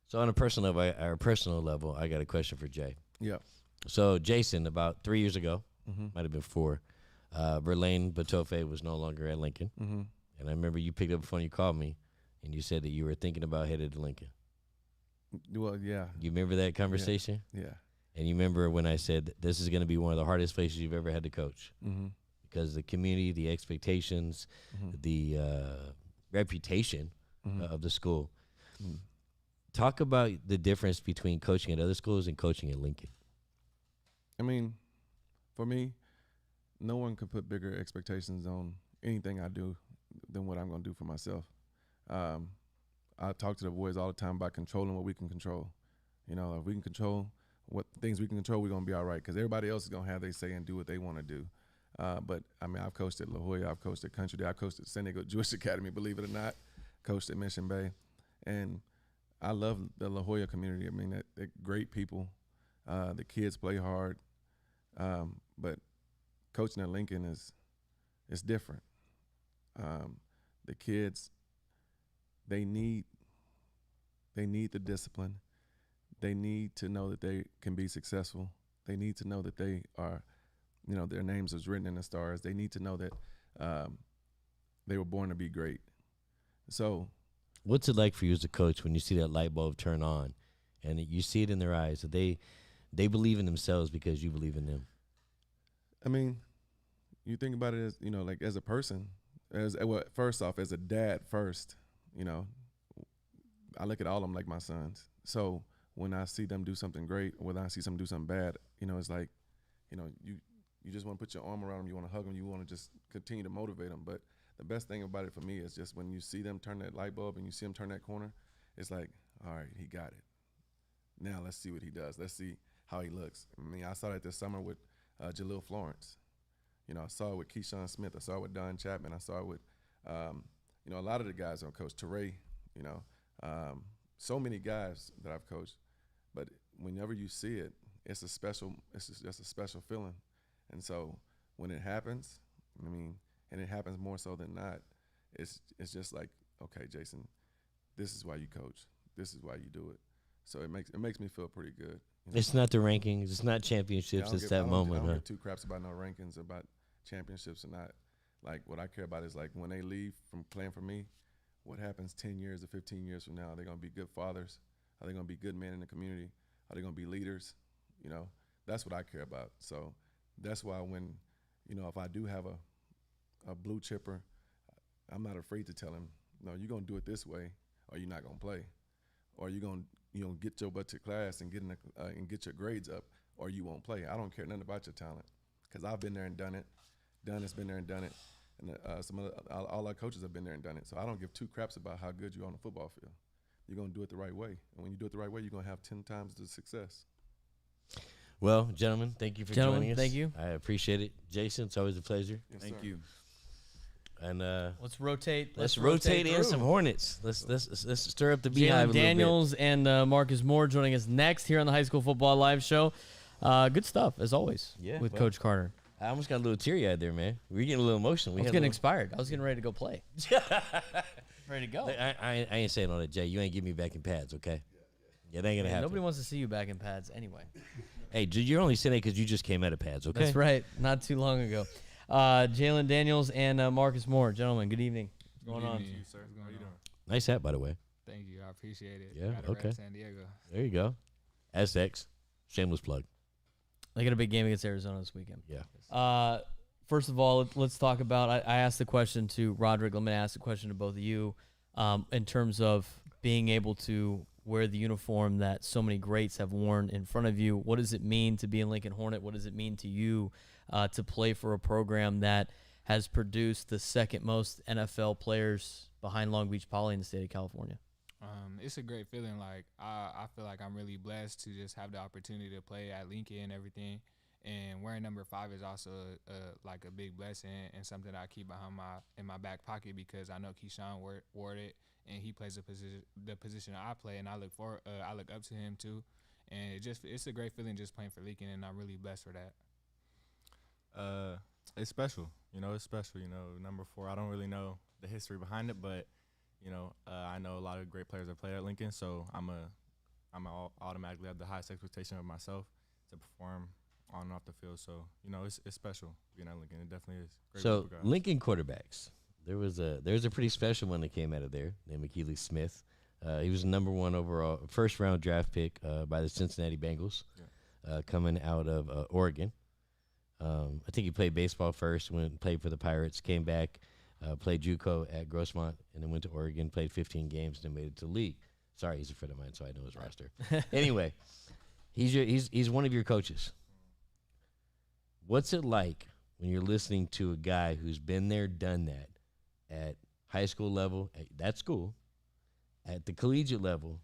So on a personal level, I got a question for Jay. Yeah. So Jason, about 3 years ago, Mm-hmm. might have been 4, Verlaine Batofe was no longer at Lincoln. Mm-hmm. And I remember you picked up the phone, you called me, and you said that you were thinking about headed to Lincoln. Well, yeah. You remember that conversation? Yeah. And you remember when I said this is going to be one of the hardest places you've ever had to coach Mm-hmm. because the community, the expectations, Mm-hmm. the reputation Mm-hmm. of the school. Mm. Talk about the difference between coaching at other schools and coaching at Lincoln. I mean, for me, no one can put bigger expectations on anything I do than what I'm going to do for myself. I talk to the boys all the time about controlling what we can control. If we can control what things we can control, we're going to be all right because everybody else is going to have their say and do what they want to do. But, I mean, I've coached at La Jolla. I've coached at Country Day. I've coached at San Diego Jewish Academy, believe it or not. Coached at Mission Bay. And I love the La Jolla community. I mean, they're great people. The kids play hard. But coaching at Lincoln is different. The kids, they need the discipline. They need to know that they can be successful. They need to know that they are, their names is written in the stars. They need to know that they were born to be great. So, What's it like for you as a coach when you see that light bulb turn on and you see it in their eyes that they believe in themselves because you believe in them? I mean, you think about it as, like as a person, first off, as a dad first, I look at all of them like my sons. So when I see them do something great, or when I see them do something bad, it's like, you just want to put your arm around them, you want to hug them, you want to just continue to motivate them. But the best thing about it for me is just when you see them turn that light bulb and you see them turn that corner, it's like, all right, he got it. Now let's see what he does. Let's see how he looks. I mean, I saw that this summer with Jaleel Florence. I saw it with Keyshawn Smith. I saw it with Don Chapman. I saw it with, a lot of the guys on Coach Teray, so many guys that I've coached. But whenever you see it, it's just a special feeling. And so when it happens, and it happens more so than not, it's just like, okay, Jason, this is why you coach. This is why you do it. So it makes me feel pretty good. It's not the rankings. It's not championships. It's that moment. I don't give two craps about no rankings, about championships or not. Like, what I care about is, like, when they leave from playing for me, what happens 10 years or 15 years from now? Are they going to be good fathers? Are they going to be good men in the community? Are they going to be leaders? That's what I care about. So that's why when, if I do have a blue chipper, I'm not afraid to tell him, no, you're going to do it this way or you're not going to play. Or you're going to get your butt to class and get your grades up, or you won't play. I don't care nothing about your talent because I've been there and done it. Dunn has been there and done it. And all our coaches have been there and done it. So I don't give two craps about how good you are on the football field. You're going to do it the right way. And when you do it the right way, you're going to have 10 times the success. Well, gentlemen, thank you for joining us. Thank you. I appreciate it. Jason, it's always a pleasure. Yes, Thank sir. you. And Let's rotate. let's rotate in through. some Hornets. Let's stir up the Jalen beehive a Daniels and Marcus Moore joining us next here on the High School Football Live Show. Good stuff, as always, Yeah, with well, Coach Carter. I almost got a little teary-eyed there, man. We were getting a little emotional. I was getting expired. I was getting ready to go play. Ready to go. I ain't saying all that, Jay. You ain't getting me back in pads, okay? Yeah, that ain't gonna Yeah, happen. nobody wants to see you back in pads anyway. Hey, you're only saying that because you just came out of pads, okay? That's right. Not too long ago. Jalen Daniels and Marcus Moore. Gentlemen, good evening. What's going on? evening. sir. What's going on? Nice hat, by the way. Thank you. I appreciate it. Yeah, Gotta rep okay. San Diego. There you go. SX. Shameless plug. They got a big game against Arizona this weekend. Yeah. First of all, let's talk about. I asked the question to Roderick. Let me ask the question to both of you, in terms of being able to wear the uniform that so many greats have worn in front of you. What does it mean to be in Lincoln Hornet? What does it mean to you to play for a program that has produced the second most NFL players behind Long Beach Poly in the state of California? It's a great feeling. Like I feel like I'm really blessed to just have the opportunity to play at Lincoln and everything. And wearing number 5 is also like a big blessing and something that I keep in my back pocket because I know Keyshawn wore it and he plays the position I play, and I look up to him too. And it's a great feeling just playing for Lincoln, and I'm really blessed for that. It's special. It's special. Number 4. I don't really know the history behind it, but I know a lot of great players that played at Lincoln, so I'm automatically have the highest expectation of myself to perform on and off the field. So it's special being at Lincoln. It definitely is. Great So group of guys. Lincoln quarterbacks. There's a pretty special one that came out of there named McKeely Smith. He was the number 1 overall first round draft pick by the Cincinnati Bengals, coming out of Oregon. I think he played baseball first, went and played for the Pirates, came back, played JUCO at Grossmont, and then went to Oregon, played 15 games, and then made it to the league. Sorry, he's a friend of mine, so I know his roster. Anyway, he's one of your coaches. What's it like when you're listening to a guy who's been there, done that, at high school level, at that school, at the collegiate level,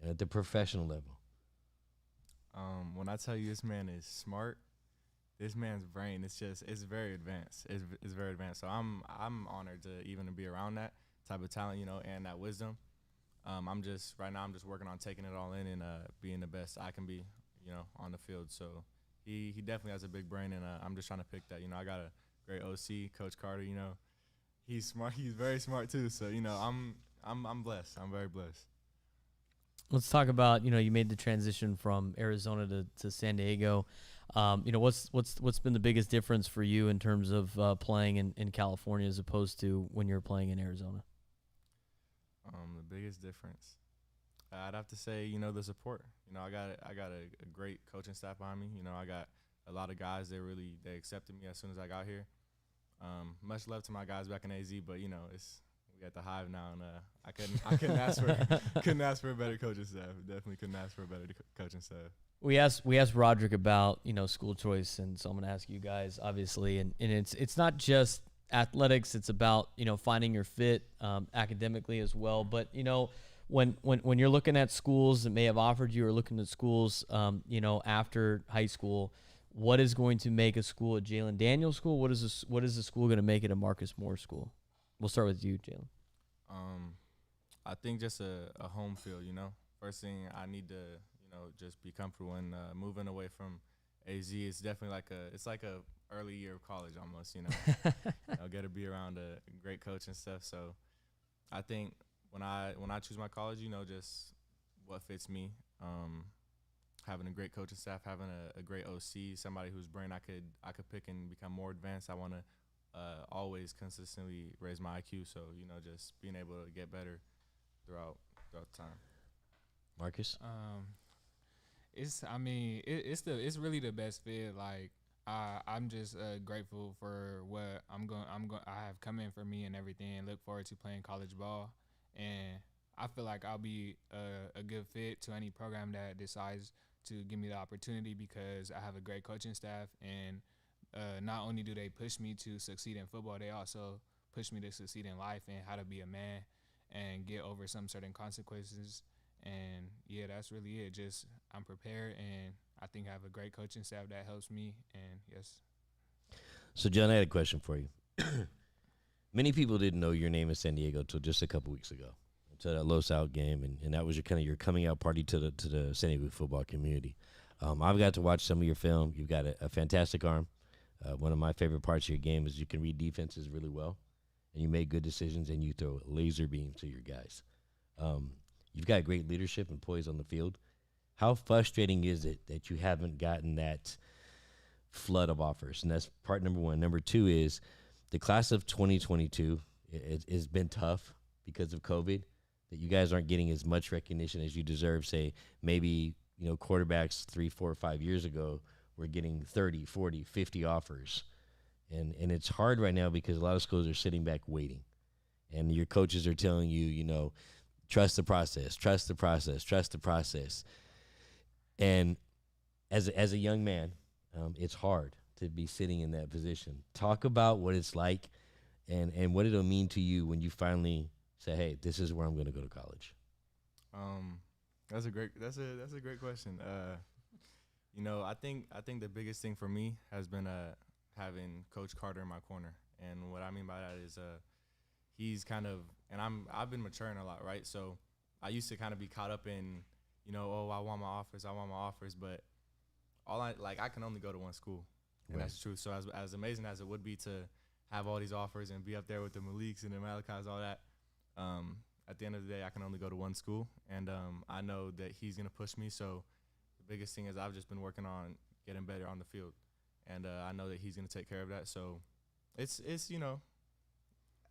and at the professional level? When I tell you this man is smart, this man's brain it's very advanced. It's very advanced. So I'm honored to even be around that type of talent, and that wisdom. I'm just working on taking it all in and being the best I can be, on the field. So he definitely has a big brain, and I'm just trying to pick that. I got a great OC, Coach Carter. He's smart. He's very smart too. So I'm blessed. I'm very blessed. Let's talk about, you made the transition from Arizona to San Diego. What's been the biggest difference for you in terms of playing in California as opposed to when you're playing in Arizona? The biggest difference, I'd have to say, the support. I got a great coaching staff behind me. I got a lot of guys that they accepted me as soon as I got here. Much love to my guys back in AZ, but we got the Hive now, and I couldn't ask for a better coaching staff. Definitely couldn't ask for a better coaching staff. We asked Roderick about school choice, and so I'm going to ask you guys, obviously, and it's not just athletics. It's about finding your fit academically as well. But when you're looking at schools that may have offered you, or looking at schools after high school, what is going to make a school a Jalen Daniels school? What is the school going to make it a Marcus Moore school? We'll start with you, Jalen. I think just a home field. First thing I need to just be comfortable in moving away from AZ. It's definitely like a early year of college almost. Get to be around a great coach and stuff. So I think when I choose my college, just what fits me. Having a great coaching staff, having a great OC, somebody whose brain I could pick and become more advanced. I want to always consistently raise my IQ. So just being able to get better throughout time. Marcus? It's really the best fit. Like I'm just grateful for what I have come in for me and everything, and look forward to playing college ball. And I feel like I'll be a good fit to any program that decides to give me the opportunity, because I have a great coaching staff, and not only do they push me to succeed in football, they also push me to succeed in life and how to be a man and get over some certain consequences. And yeah, that's really it. Just I'm prepared, and I think I have a great coaching staff that helps me. And yes. So, John, I had a question for you. Many people didn't know your name in San Diego until just a couple weeks ago, until that Los Out game, and that was your coming out party to the San Diego football community. I've got to watch some of your film. You've got a fantastic arm. One of my favorite parts of your game is you can read defenses really well, and you make good decisions, and you throw laser beams to your guys. You've got great leadership and poise on the field. How frustrating is it that you haven't gotten that flood of offers, and that's part number one. Number two is the class of 2022. It's been tough because of COVID, that you guys aren't getting as much recognition as you deserve. Say maybe, quarterbacks 3, 4, 5 years ago were getting 30, 40, 50 offers. And it's hard right now because a lot of schools are sitting back waiting. And your coaches are telling you, trust the process, trust the process, trust the process. And as a young man, it's hard to be sitting in that position. Talk about what it's like and what it'll mean to you when you finally say, hey, this is where I'm going to go to college. That's a great question. I think the biggest thing for me has been having Coach Carter in my corner. And what I mean by that is he's kind of, and I've been maturing a lot, right? So I used to kind of be caught up in, I want my offers, but I can only go to one school, and that's true. So as amazing as it would be to have all these offers and be up there with the Maliks and the Malachi's, all that, at the end of the day, I can only go to one school, and I know that he's gonna push me. So the biggest thing is I've just been working on getting better on the field, and I know that he's gonna take care of that. So it's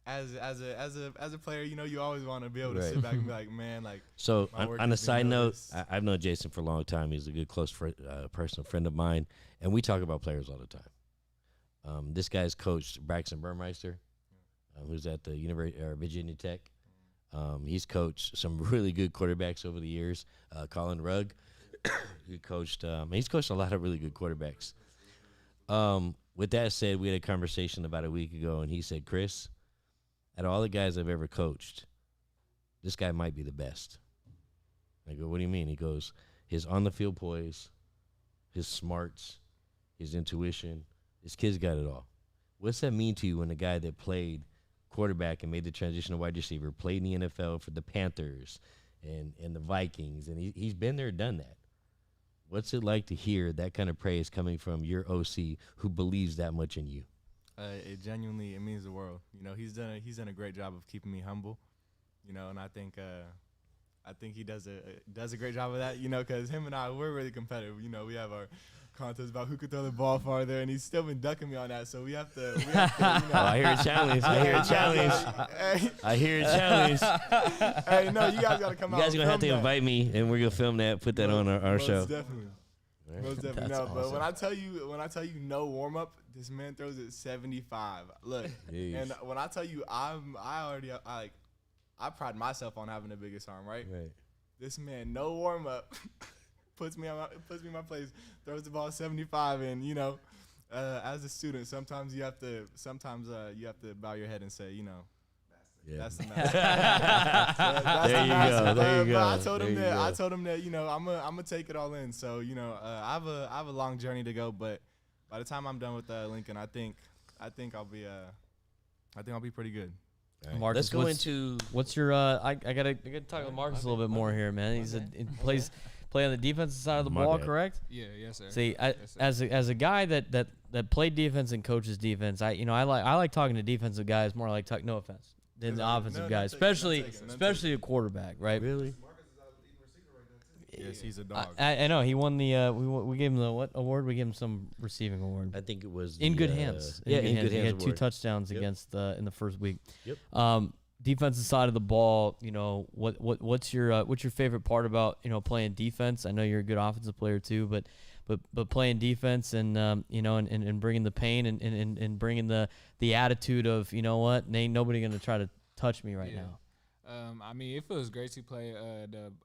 as a player, you always want to be able to sit back and be like, man, like. So on a side note, this. I've known Jason for a long time. He's a good, close personal friend of mine, and we talk about players all the time. This guy's coached Braxton Burmeister, who's at the Virginia Tech. He's coached some really good quarterbacks over the years. Colin Rugg, he's coached a lot of really good quarterbacks. With that said, we had a conversation about a week ago, and he said, Chris, out of all the guys I've ever coached, this guy might be the best. I go, what do you mean? He goes, his on-the-field poise, his smarts, his intuition. This kid's got it all. What's that mean to you when a guy that played quarterback and made the transition to wide receiver, played in the NFL for the Panthers and the Vikings, and he's been there, done that? What's it like to hear that kind of praise coming from your OC who believes that much in you? It genuinely, it means the world. He's done a great job of keeping me humble, and I think he does a great job of that, because him and I, we're really competitive. We have our contests about who could throw the ball farther, and he's still been ducking me on that. So we have to I hear a challenge. I hear a challenge. Hey, no, you guys got to come out. You guys are going to have to invite me, and we're going to film that, put that on our show. Definitely. Most definitely. That's No, but awesome. when I tell you no warm up, this man throws it 75. Look, and when I tell you I pride myself on having the biggest arm, right? Right. This man, no warm up, puts me in my place, throws the ball 75, and as a student, sometimes you have to bow your head and say, Yeah. that's the master. There you go. But I told him that I'm gonna take it all in. So I have a long journey to go, but by the time I'm done with Lincoln, I think I'll be pretty good. Right. Marcus, Let's go into what's your I gotta talk with Marcus a little bit more here, man. He play on the defensive side of the ball, correct? Yeah, yes, sir. See, Yes, sir. as a guy that played defense and coaches defense, I like talking to defensive guys more like no offense than the offensive guys, especially a quarterback, right? really. Yes, he's a dog. I know he won the we gave him the what award? We gave him some receiving award. I think it was In good hands. In good hands. He had 2 award. touchdowns against in the first week. Yep. Defensive side of the ball, what's your favorite part about playing defense? I know you're a good offensive player too, but playing defense and and bringing the pain and bringing the attitude of ain't nobody gonna try to touch me right now. It feels great to play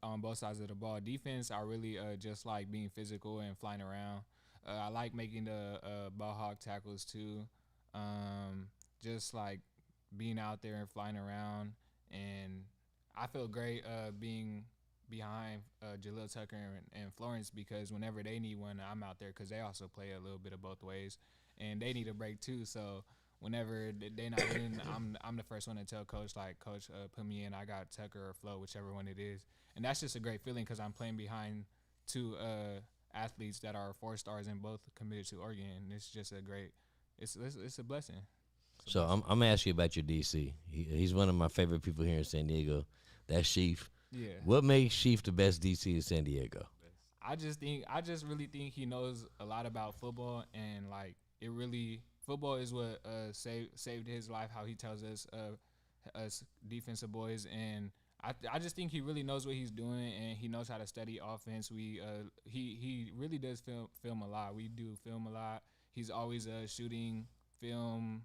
on both sides of the ball. Defense, I really just like being physical and flying around. I like making the ball hawk tackles too. Just like being out there and flying around. And I feel great being behind Jaleel Tucker and Florence, because whenever they need one, I'm out there, because they also play a little bit of both ways. And they need a break too, so whenever they not in, I'm the first one to tell Coach, Coach, put me in. I got Tucker or Flo, whichever one it is. And that's just a great feeling, because I'm playing behind 2 athletes that are 4 stars and both committed to Oregon. And it's just it's a blessing. So I'm gonna ask you about your DC. He's one of my favorite people here in San Diego. That's Sheaf. Yeah. What makes Sheaf the best DC in San Diego? I just really think he knows a lot about football, and like football is what saved his life. How he tells us defensive boys, and I just think he really knows what he's doing, and he knows how to study offense. He really does film a lot. We do film a lot. He's always shooting film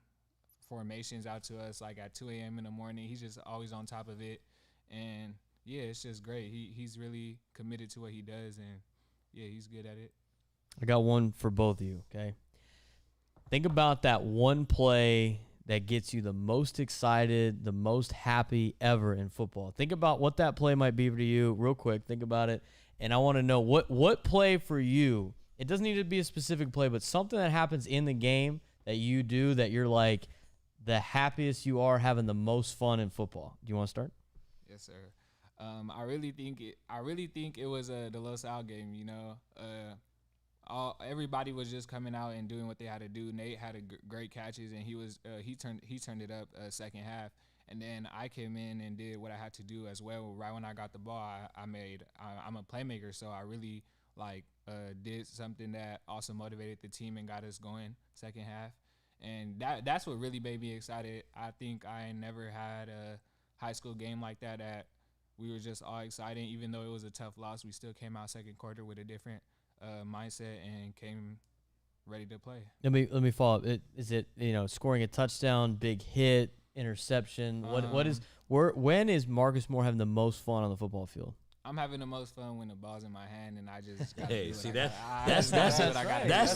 formations out to us like at 2 a.m. in the morning. He's just always on top of it, and yeah, it's just great. He's really committed to what he does, and yeah, he's good at it. I got one for both of you, okay? Think about that one play that gets you the most excited, the most happy ever in football. Think about what that play might be for you real quick. Think about it, and I want to know what play for you. It doesn't need to be a specific play, but something that happens in the game that you do that you're like the happiest you are, having the most fun in football. Do you want to start? Yes, sir. I really think it was the Los Al game. You know, everybody was just coming out and doing what they had to do. Nate had great catches, and he turned it up second half. And then I came in and did what I had to do as well. Right when I got the ball, I'm a playmaker, so I really did something that also motivated the team and got us going second half. And that's what really made me excited. I think I never had a high school game like that we were just all excited. Even though it was a tough loss, we still came out second quarter with a different mindset and came ready to play. Let me follow up. Is it scoring a touchdown, big hit, interception? When is Marcus Moore having the most fun on the football field? I'm having the most fun when the ball's in my hand and I just gotta Hey, do see what that's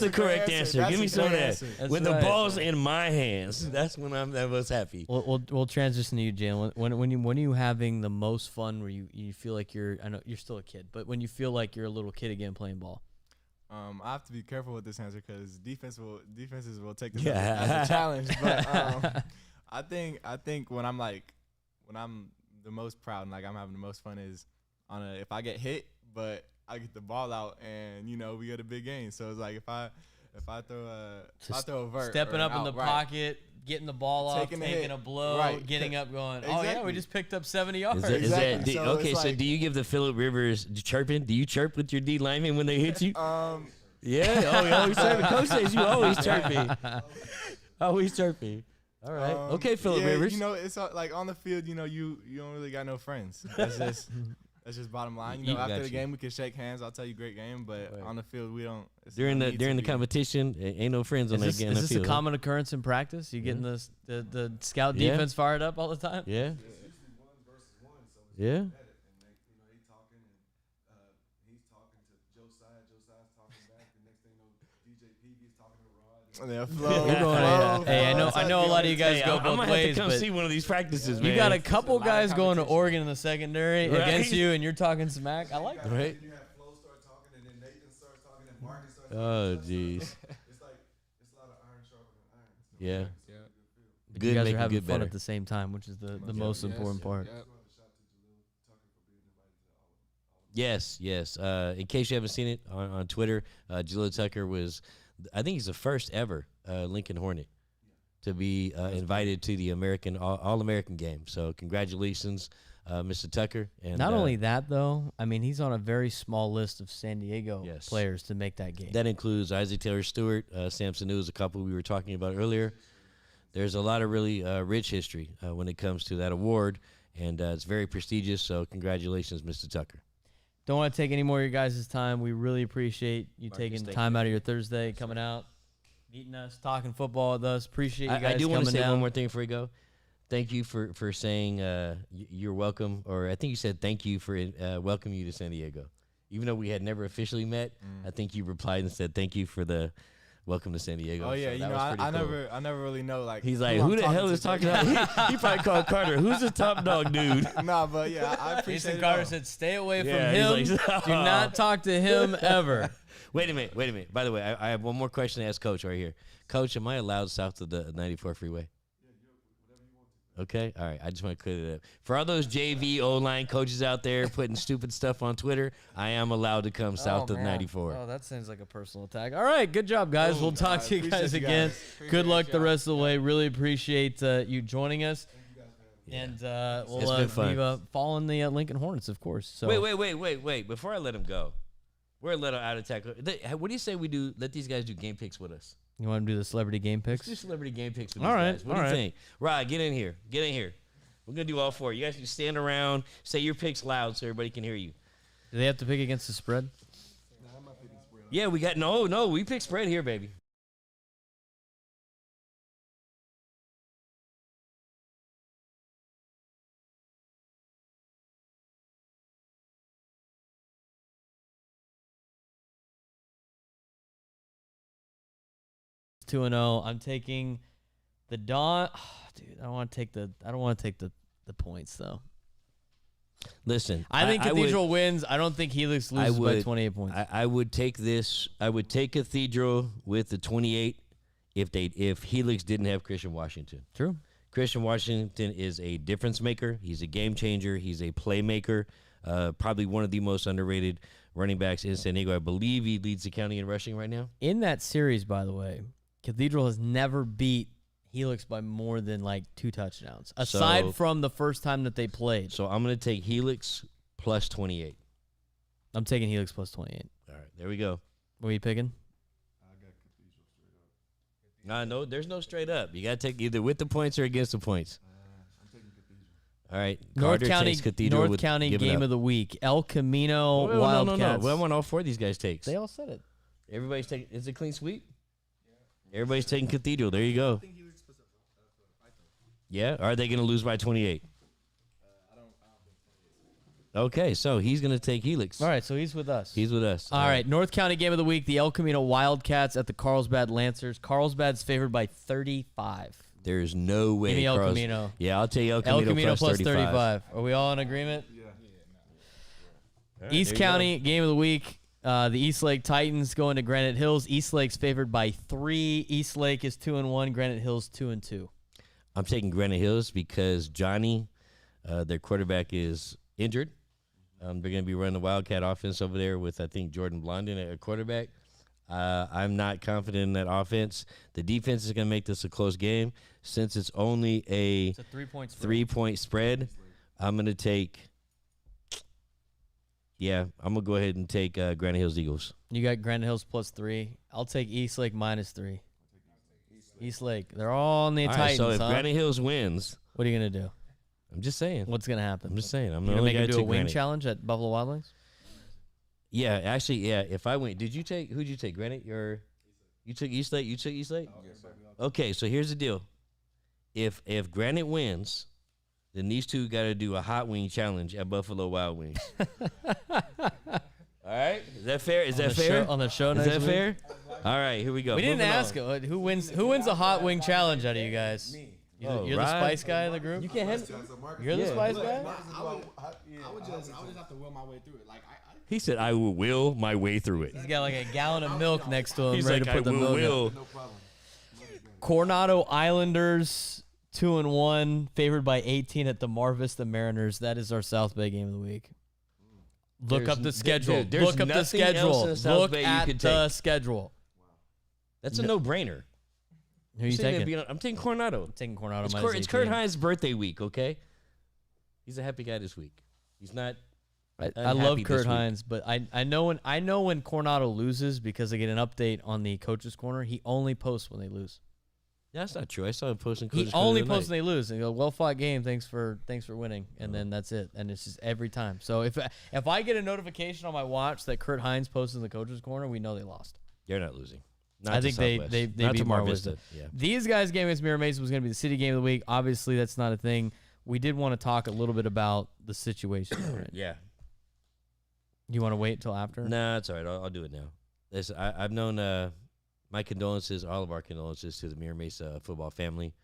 the correct answer. Give me some of that. When the right. ball's in my hands, that's when I'm the most happy. We'll transition to you, Jalen. When are you having the most fun? Where you feel like I know you're still a kid, but when you feel like you're a little kid again playing ball? I have to be careful with this answer because defenses will take this as a challenge. But I think when I'm the most proud and I'm having the most fun is if I get hit, but I get the ball out and we get a big game. So it's like if I throw a vert, stepping up in the right, pocket, getting the ball off, taking a blow, right, getting up, going, exactly. Oh yeah, we just picked up 70 yards. So do you give the Phillip Rivers chirping? Do you chirp with your D lineman when they hit you? Yeah, you always chirping. Coach says you always chirping. Always chirping. All right. Okay, Phillip Rivers. It's like on the field, you don't really got no friends. That's just bottom line. After the game we can shake hands. I'll tell you great game, but on the field we don't. During the competition, ain't no friends on that game. Is this a common occurrence in practice? You getting the scout defense fired up all the time? Yeah. Yeah. Hey, I know a lot of you guys go both I'm ways, have to come but see one of these practices, man. you got a couple guys going to Oregon in the secondary against you, and you're talking smack. I like that. Right? Oh, jeez. It's a lot of iron sharpening iron. Yeah. But Good, you guys make are it having good fun better. at the same time, which is the most important part. Yes. In case you haven't seen it on Twitter, Jalil Tucker was, I think he's the first ever Lincoln Hornet to be invited to the All-American game. So congratulations, Mr. Tucker. And Not only that, though, I mean, he's on a very small list of San Diego Yes. players to make that game. that includes Isaac Taylor Stewart, Samson News, a couple we were talking about earlier. There's a lot of really rich history when it comes to that award, and it's very prestigious. So congratulations, Mr. Tucker. Don't want to take any more of your guys' time. We really appreciate you Marcus, taking thank time you. out of your Thursday, coming out, meeting us, talking football with us. Appreciate you guys I do want to coming say down. one more thing before you go. Thank you for saying you're welcome, or I think you said thank you for welcoming you to San Diego. Even though we had never officially met, I think you replied and said thank you for the welcome to San Diego. Oh yeah, So that was pretty cool. I never really know He's like, who the hell is talking about? He probably called Carter. Who's the top dog dude? Nah, but yeah, I appreciate Jason it. Carter all. said, "Stay away from Yeah, him. he's like, Do not talk to him ever." Wait a minute. By the way, I have one more question to ask Coach right here. Coach, am I allowed south of the 94 freeway? Okay, all right. I just want to clear that up. For all those JV O-line coaches out there putting stupid stuff on Twitter, I am allowed to come south of 94. Oh, that sounds like a personal attack. All right, good job, guys. We'll talk to you appreciate guys you again. guys. Good luck the rest of the way. Really appreciate you joining us. And It's we'll been fun. be following the Lincoln Hornets, of course. So Wait. Before I let him go, We're a little out of tackle. What do you say we do? Let these guys do game picks with us. You want to do the celebrity game Let's picks? do celebrity game picks with All these right, guys. What all do you right. think? Rod, get in here. Get in here. We're going to do all four. You guys can stand around, say your picks loud so everybody can hear you. Do they have to pick against the spread? Yeah, we got, we pick spread here, baby. It's 2-0. I'm taking the Dawn. Oh, dude, I don't want to take the points though. Listen, I think would- Cathedral wins. I don't think Helix loses by 28 points. I would take this. I would take Cathedral with the 28 if Helix didn't have Christian Washington. True. Christian Washington is a difference maker. He's a game changer. He's a playmaker. Probably one of the most underrated running backs in San Diego. I believe he leads the county in rushing right now. In that series, by the way, Cathedral has never beat Helix by more than like 2 touchdowns, aside So- from the first time that they played. So I'm going to take Helix plus 28. I'm taking Helix plus 28. All right, there we go. What are you picking? No, there's no straight up. You got to take either with the points or against the points. All right, North Carter County takes Cathedral North with County giving game up. of the week. El Camino No. Wildcats. I want all four of these guys takes. They all said it. Everybody's taking. Is it clean sweep? Everybody's taking Cathedral. There you go. Yeah. Are they going to lose by 28? Okay, so he's going to take Helix. All right, so he's with us. He's with us. All right, North County game of the week, the El Camino Wildcats at the Carlsbad Lancers. Carlsbad's favored by 35. There's no way. Give me El Carl's- Camino. Yeah, I'll take El El Camino, Camino plus 35. 35. Are we all in agreement? All right, East there you County game of the week, the East Lake Titans going to Granite Hills. East Lake's favored by 3. East Lake is 2-1. Granite Hills 2-2. go. I'm taking Granite Hills because Johnny, their quarterback, is injured. They're going to be running the Wildcat offense over there with, I think, Jordan Blondin at quarterback. I'm not confident in that offense. The defense is going to make this a close game. Since it's only a It's a 3-point spread. 3-point spread, I'm going to take – yeah, I'm going to go ahead and take Granite Hills Eagles. You got Granite Hills plus 3. I'll take East Lake minus 3. East Lake. They're all on the All right, Titans, so if huh? Granite Hills wins, What are you going to do? I'm just saying. What's going to happen? I'm just saying. I'm You're the going only to guy make to him do a take wing Granite. challenge at Buffalo Wild Wings? Yeah, actually, yeah. If I win, who'd you take? Granite? You took East Lake. You took East Lake. Okay, so here's the deal. If Granite wins, then these two got to do a hot wing challenge at Buffalo Wild Wings. All right, is that fair? Is that fair? On the show Is next that week? fair? All right, here we go. We didn't Moving ask on. who wins a hot wing challenge out of you guys. Me. You're the Rod. spice guy of the group. You can't handle. You're the Yeah. spice guy. I would just have to will my way through it. Like He said, "I will will my way through it." He's got like a gallon of milk next to him, He's ready like, to put "I the milk in. will." Coronado Islanders 2-1, favored by 18 at the Mar Vista Mariners. That is our South Bay game of the week. Look There's up the n- schedule. dude, there's Look up the nothing else schedule. in the South Look Bay you at could the take. schedule. That's a no-brainer. Who are you taking? I'm taking Coronado. I'm taking Coronado It's, minus Kurt, it's Kurt 18. Hines' birthday week, okay? He's a happy guy this week. He's not. I unhappy love this Kurt week. Hines, but I know when Coronado loses because they get an update on the coach's corner. He only posts when they lose. That's not true. I saw him posting. He Coach's only Corner posts tonight. when they lose. And he goes, well fought game. Thanks for winning, and then that's it. And it's just every time. So if I get a notification on my watch that Kurt Hines posted in the coach's corner, we know they lost. They're not losing. Not I to think they Southwest. they Not beat to Mar Mar Vista. Vista. Yeah. These guys' game against Mira Mesa was going to be the city game of the week. Obviously, that's not a thing. We did want to talk a little bit about the situation. Right? Yeah. You want to wait till after? Nah, it's all right. I'll do it now. Listen, I've known my condolences, all of our condolences to the Mira Mesa football family,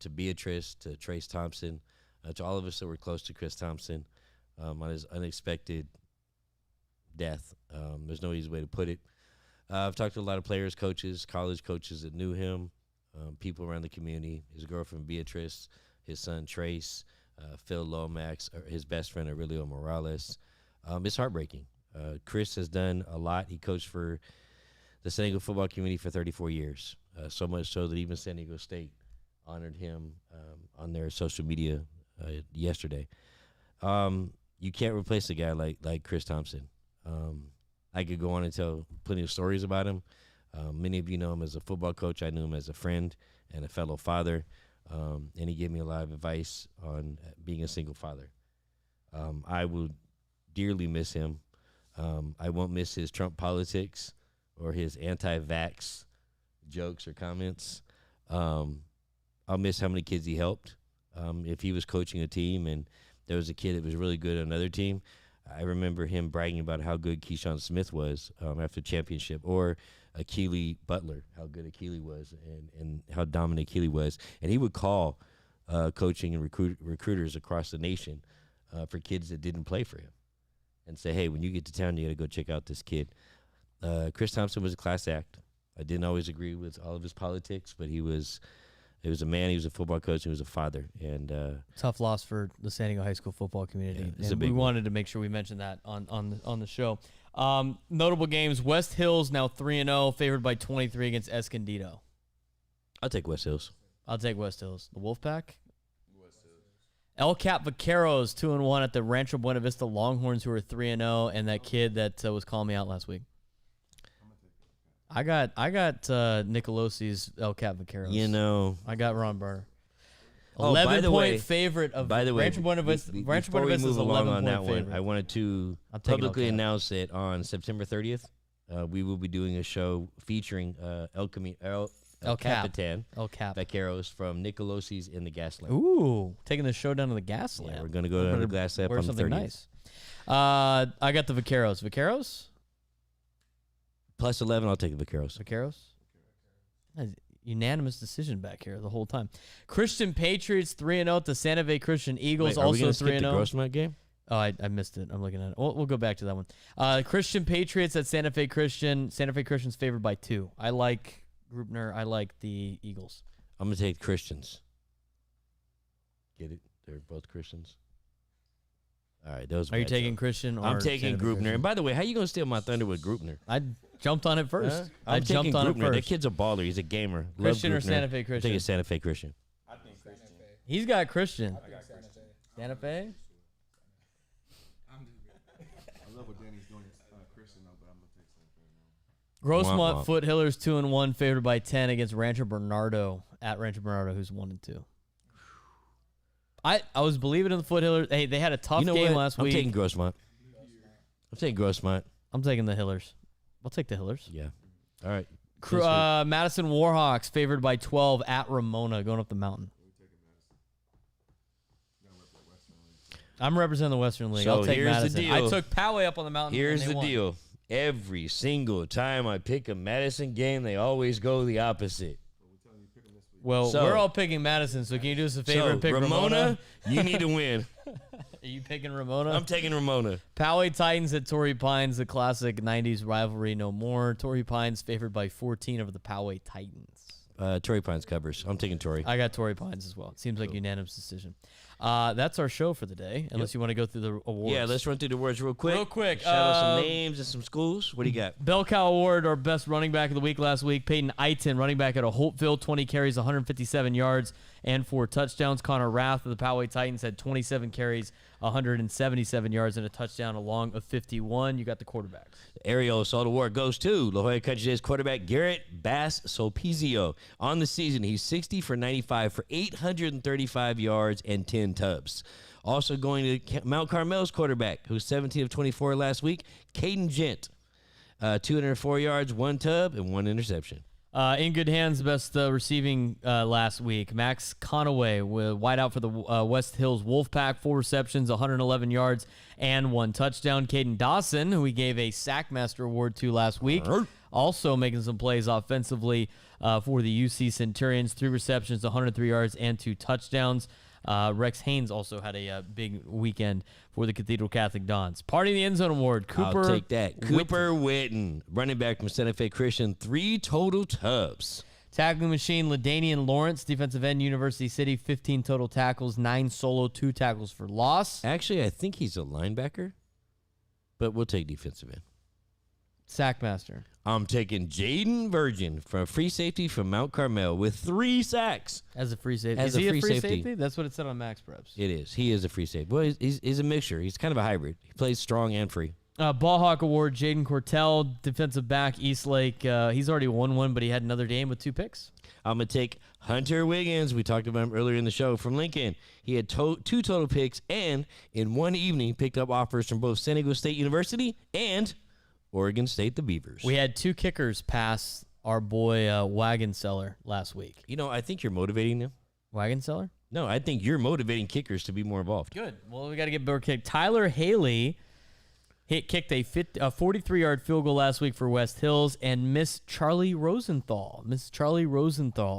to Beatrice, to Trace Thompson, to all of us that were close to Chris Thompson on his unexpected death. There's no easy way to put it. I've talked to a lot of players, coaches, college coaches that knew him, people around the community, his girlfriend Beatrice, his son Trace, Phil Lomax, his best friend Aurelio Morales. It's heartbreaking. Chris has done a lot. He coached for the San Diego football community for 34 years, so much so that even San Diego State honored him on their social media yesterday. You can't replace a guy like Chris Thompson. I could go on and tell plenty of stories about him. Many of you know him as a football coach. I knew him as a friend and a fellow father, and he gave me a lot of advice on being a single father. I will dearly miss him. I won't miss his Trump politics or his anti-vax jokes or comments. I'll miss how many kids he helped. If he was coaching a team and there was a kid that was really good on another team, I remember him bragging about how good Keyshawn Smith was after championship, or Akili Butler, how good Akili was and how dominant Akili was. And he would call coaching and recruiters across the nation for kids that didn't play for him and say, hey, when you get to town, you got to go check out this kid. Chris Thompson was a class act. I didn't always agree with all of his politics, but he was a man, he was a football coach, he was a father. And tough loss for the San Diego high school football community. Yeah, and we wanted to make sure we mentioned that on the show. Notable games, West Hills now 3-0, favored by 23 against Escondido. I'll take West Hills. I'll take West Hills. The Wolfpack? El Cap Vaqueros 2-1 at the Rancho Buena Vista Longhorns, who are 3-0, and that kid that was calling me out last week. I got Nicolosi's El Cap Vaqueros. You know, I got Ron Burner. Oh, by 11 the point way- favorite of by the way, Rancho Buena Vista. Rancho before Buena we Vista is move along 11 on point that favorite. one, I wanted to I'm taking publicly El Cap. announce that on September 30th, we will be doing a show featuring El Cap. Capitan El Cap. Vaqueros from Nicolosi's in the Gaslamp. Ooh, taking the show down to the gas Yeah, lamp. we're going to go down to the Gaslamp Wear on the something 30th. nice. I got the Vaqueros. Vaqueros? Plus 11, I'll take the Vaqueros. Vaqueros? Unanimous decision back here the whole time. Christian Patriots 3-0 at the Santa Fe Christian Eagles, Wait, are we also gonna skip 3-0. the Grossmont game? Oh, I missed it. I'm looking at it. We'll go back to that one. Christian Patriots at Santa Fe Christian. Santa Fe Christian's favored by 2. I like Grupner. I like the Eagles. I'm going to take Christians. Get it? They're both Christians. All right, those. Are you bad taking jokes. Christian or I'm taking Santa Fe Grupner. Christian? And by the way, how you going to steal my thunder with Grupner? I jumped on it first. Huh? I I'm jumped taking on it Grupner. That first. kid's a baller. He's a gamer. Christian or Love Grupner. Santa Fe I'm Christian? taking Santa Fe Christian. He's got Christian. Santa Fe? I love what Danny's doing. Christian, though, but I'm gonna take Santa Fe. Grossmont Womp womp. Foothillers 2-1, favored by 10 against Rancho Bernardo at Rancho Bernardo, who's 1-2. I was believing in the Foothillers. Hey, they had a tough You know game what? last I'm week. taking Grossmont. I'm taking Grossmont. I'm taking the Hillers. I'll take the Hillers. Yeah. All right. Madison Warhawks favored by 12 at Ramona, going up the mountain. I'm representing the Western League. So I'll take here's the Madison. deal. I took Poway up on the mountain. Here's and they the won. deal. Every single time I pick a Madison game, they always go the opposite. Well, So- we're all picking Madison, so can you do us a favor So and pick Ramona? you need to win. Are you picking Ramona? I'm taking Ramona. Poway Titans at Torrey Pines, the classic 90s rivalry no more. Torrey Pines favored by 14 over the Poway Titans. Torrey Pines covers. I'm taking Torrey. I got Torrey Pines as well. It seems like unanimous decision. That's our show for the day, unless you want to go through the awards. Yeah, let's run through the words real quick. Real quick, Shout out some names and some schools. What do you got? Bell Cow Award, our best running back of the week last week. Peyton Eiton, running back out of Holtville, 20 carries, 157 yards, and 4 touchdowns. Connor Rath of the Poway Titans had 27 carries, 177 yards, and a touchdown, along of 51. You got the quarterbacks. Ariel Assault Award goes to La Jolla Country Days quarterback Garrett Bass Solpizio. On the season, he's 60 for 95 for 835 yards and 10 tubs. Also going to Mount Carmel's quarterback, who's 17 of 24 last week, Caden Gent. 204 yards, 1 tub, and 1 interception. In good hands, best receiving last week. Max Conaway, wide out for the West Hills Wolfpack, 4 receptions, 111 yards, and 1 touchdown. Caden Dawson, who we gave a Sackmaster Award to last week, also making some plays offensively for the UC Centurions, 3 receptions, 103 yards, and 2 touchdowns. Rex Haynes also had a big weekend for the Cathedral Catholic Dons. Party in the End Zone Award, Cooper. I'll take that. Cooper Witten, running back from Santa Fe Christian, 3 total tubs. Tackling machine, LaDanian Lawrence, defensive end, University City, 15 total tackles, 9 solo, 2 tackles for loss. Actually, I think he's a linebacker, but we'll take defensive end. Sackmaster. I'm taking Jaden Virgin from free safety from Mount Carmel with 3 sacks. As a free safety. As Is a he free a free safety. safety? That's what it said on Max Preps. It is. He is a free safety. Well, he's a mixture. He's kind of a hybrid. He plays strong and free. Ball Hawk Award, Jaden Cortell, defensive back, Eastlake. He's already won one, but he had another game with 2 picks. I'm going to take Hunter Wiggins. We talked about him earlier in the show from Lincoln. He had 2 total picks and in one evening picked up offers from both San Diego State University and Oregon State the Beavers. We had 2 kickers pass our boy Wagon Seller last week. You know, I think you're motivating them. Wagon Seller? No, I think you're motivating kickers to be more involved. Good. Well, we got to get more kick. Tyler Haley kicked a 43-yard field goal last week for West Hills, and Miss Charlie Rosenthal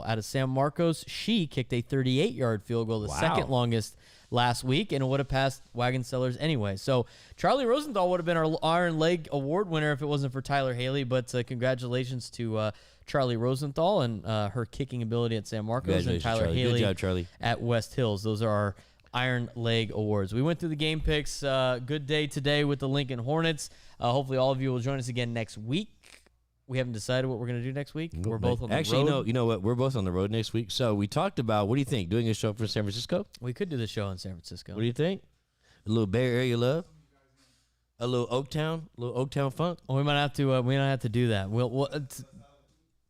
out of San Marcos, she kicked a 38-yard field goal, the second longest last week, and it would have passed Wagon Sellers anyway. So Charlie Rosenthal would have been our Iron Leg Award winner if it wasn't for Tyler Haley, but congratulations to Charlie Rosenthal and her kicking ability at San Marcos, and Tyler Charlie. Haley Good job, Charlie. at West Hills. Those are our Iron Leg Awards. We went through the game picks. Good day today with the Lincoln Hornets. Hopefully all of you will join us again next week. We haven't decided what we're going to do next week. We're both on the road. Actually, no, you know what? We're both on the road next week. So we talked about, what do you think, doing a show from San Francisco? We could do the show in San Francisco. What do you think? A little Bay Area love? A little Oaktown funk? Well, we might have to do that.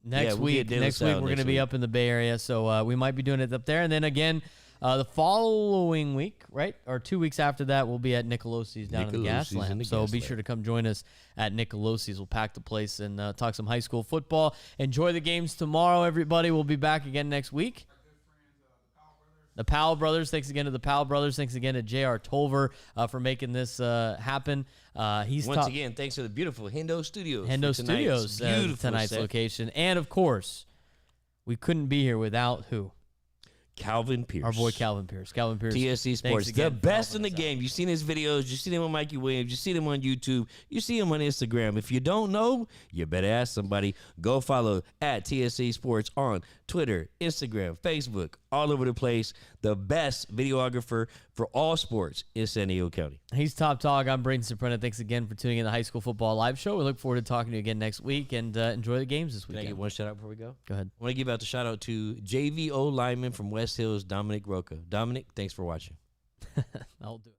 Next week we're going to be up in the Bay Area, so we might be doing it up there. And then again, the following week, right, or 2 weeks after that, we'll be at Nicolosi's down in the Gaslamp. So be sure to come join us at Nicolosi's. We'll pack the place and talk some high school football. Enjoy the games tomorrow, everybody. We'll be back again next week. The Powell Brothers. Thanks again to the Powell Brothers. Thanks again to J.R. Tolver for making this happen. Once again, thanks to the beautiful Hendo Studios. Tonight's location. And, of course, we couldn't be here without who? Calvin Pierce. Our boy Calvin Pierce. TSC Sports. The best in the game. You've seen his videos. You've seen him on Mikey Williams. You've seen him on YouTube. You see him on Instagram. If you don't know, you better ask somebody. Go follow at TSC Sports on Twitter, Instagram, Facebook, all over the place. The best videographer for all sports in San Diego County. He's TopDAWG. I'm Braden Surprenant. Thanks again for tuning in to the High School Football Live Show. We look forward to talking to you again next week, and enjoy the games this weekend. Can I get one shout out before we go? Go ahead. I want to give out the shout out to JVO lineman from West Hills, Dominic Roca. Dominic, thanks for watching. I'll do it.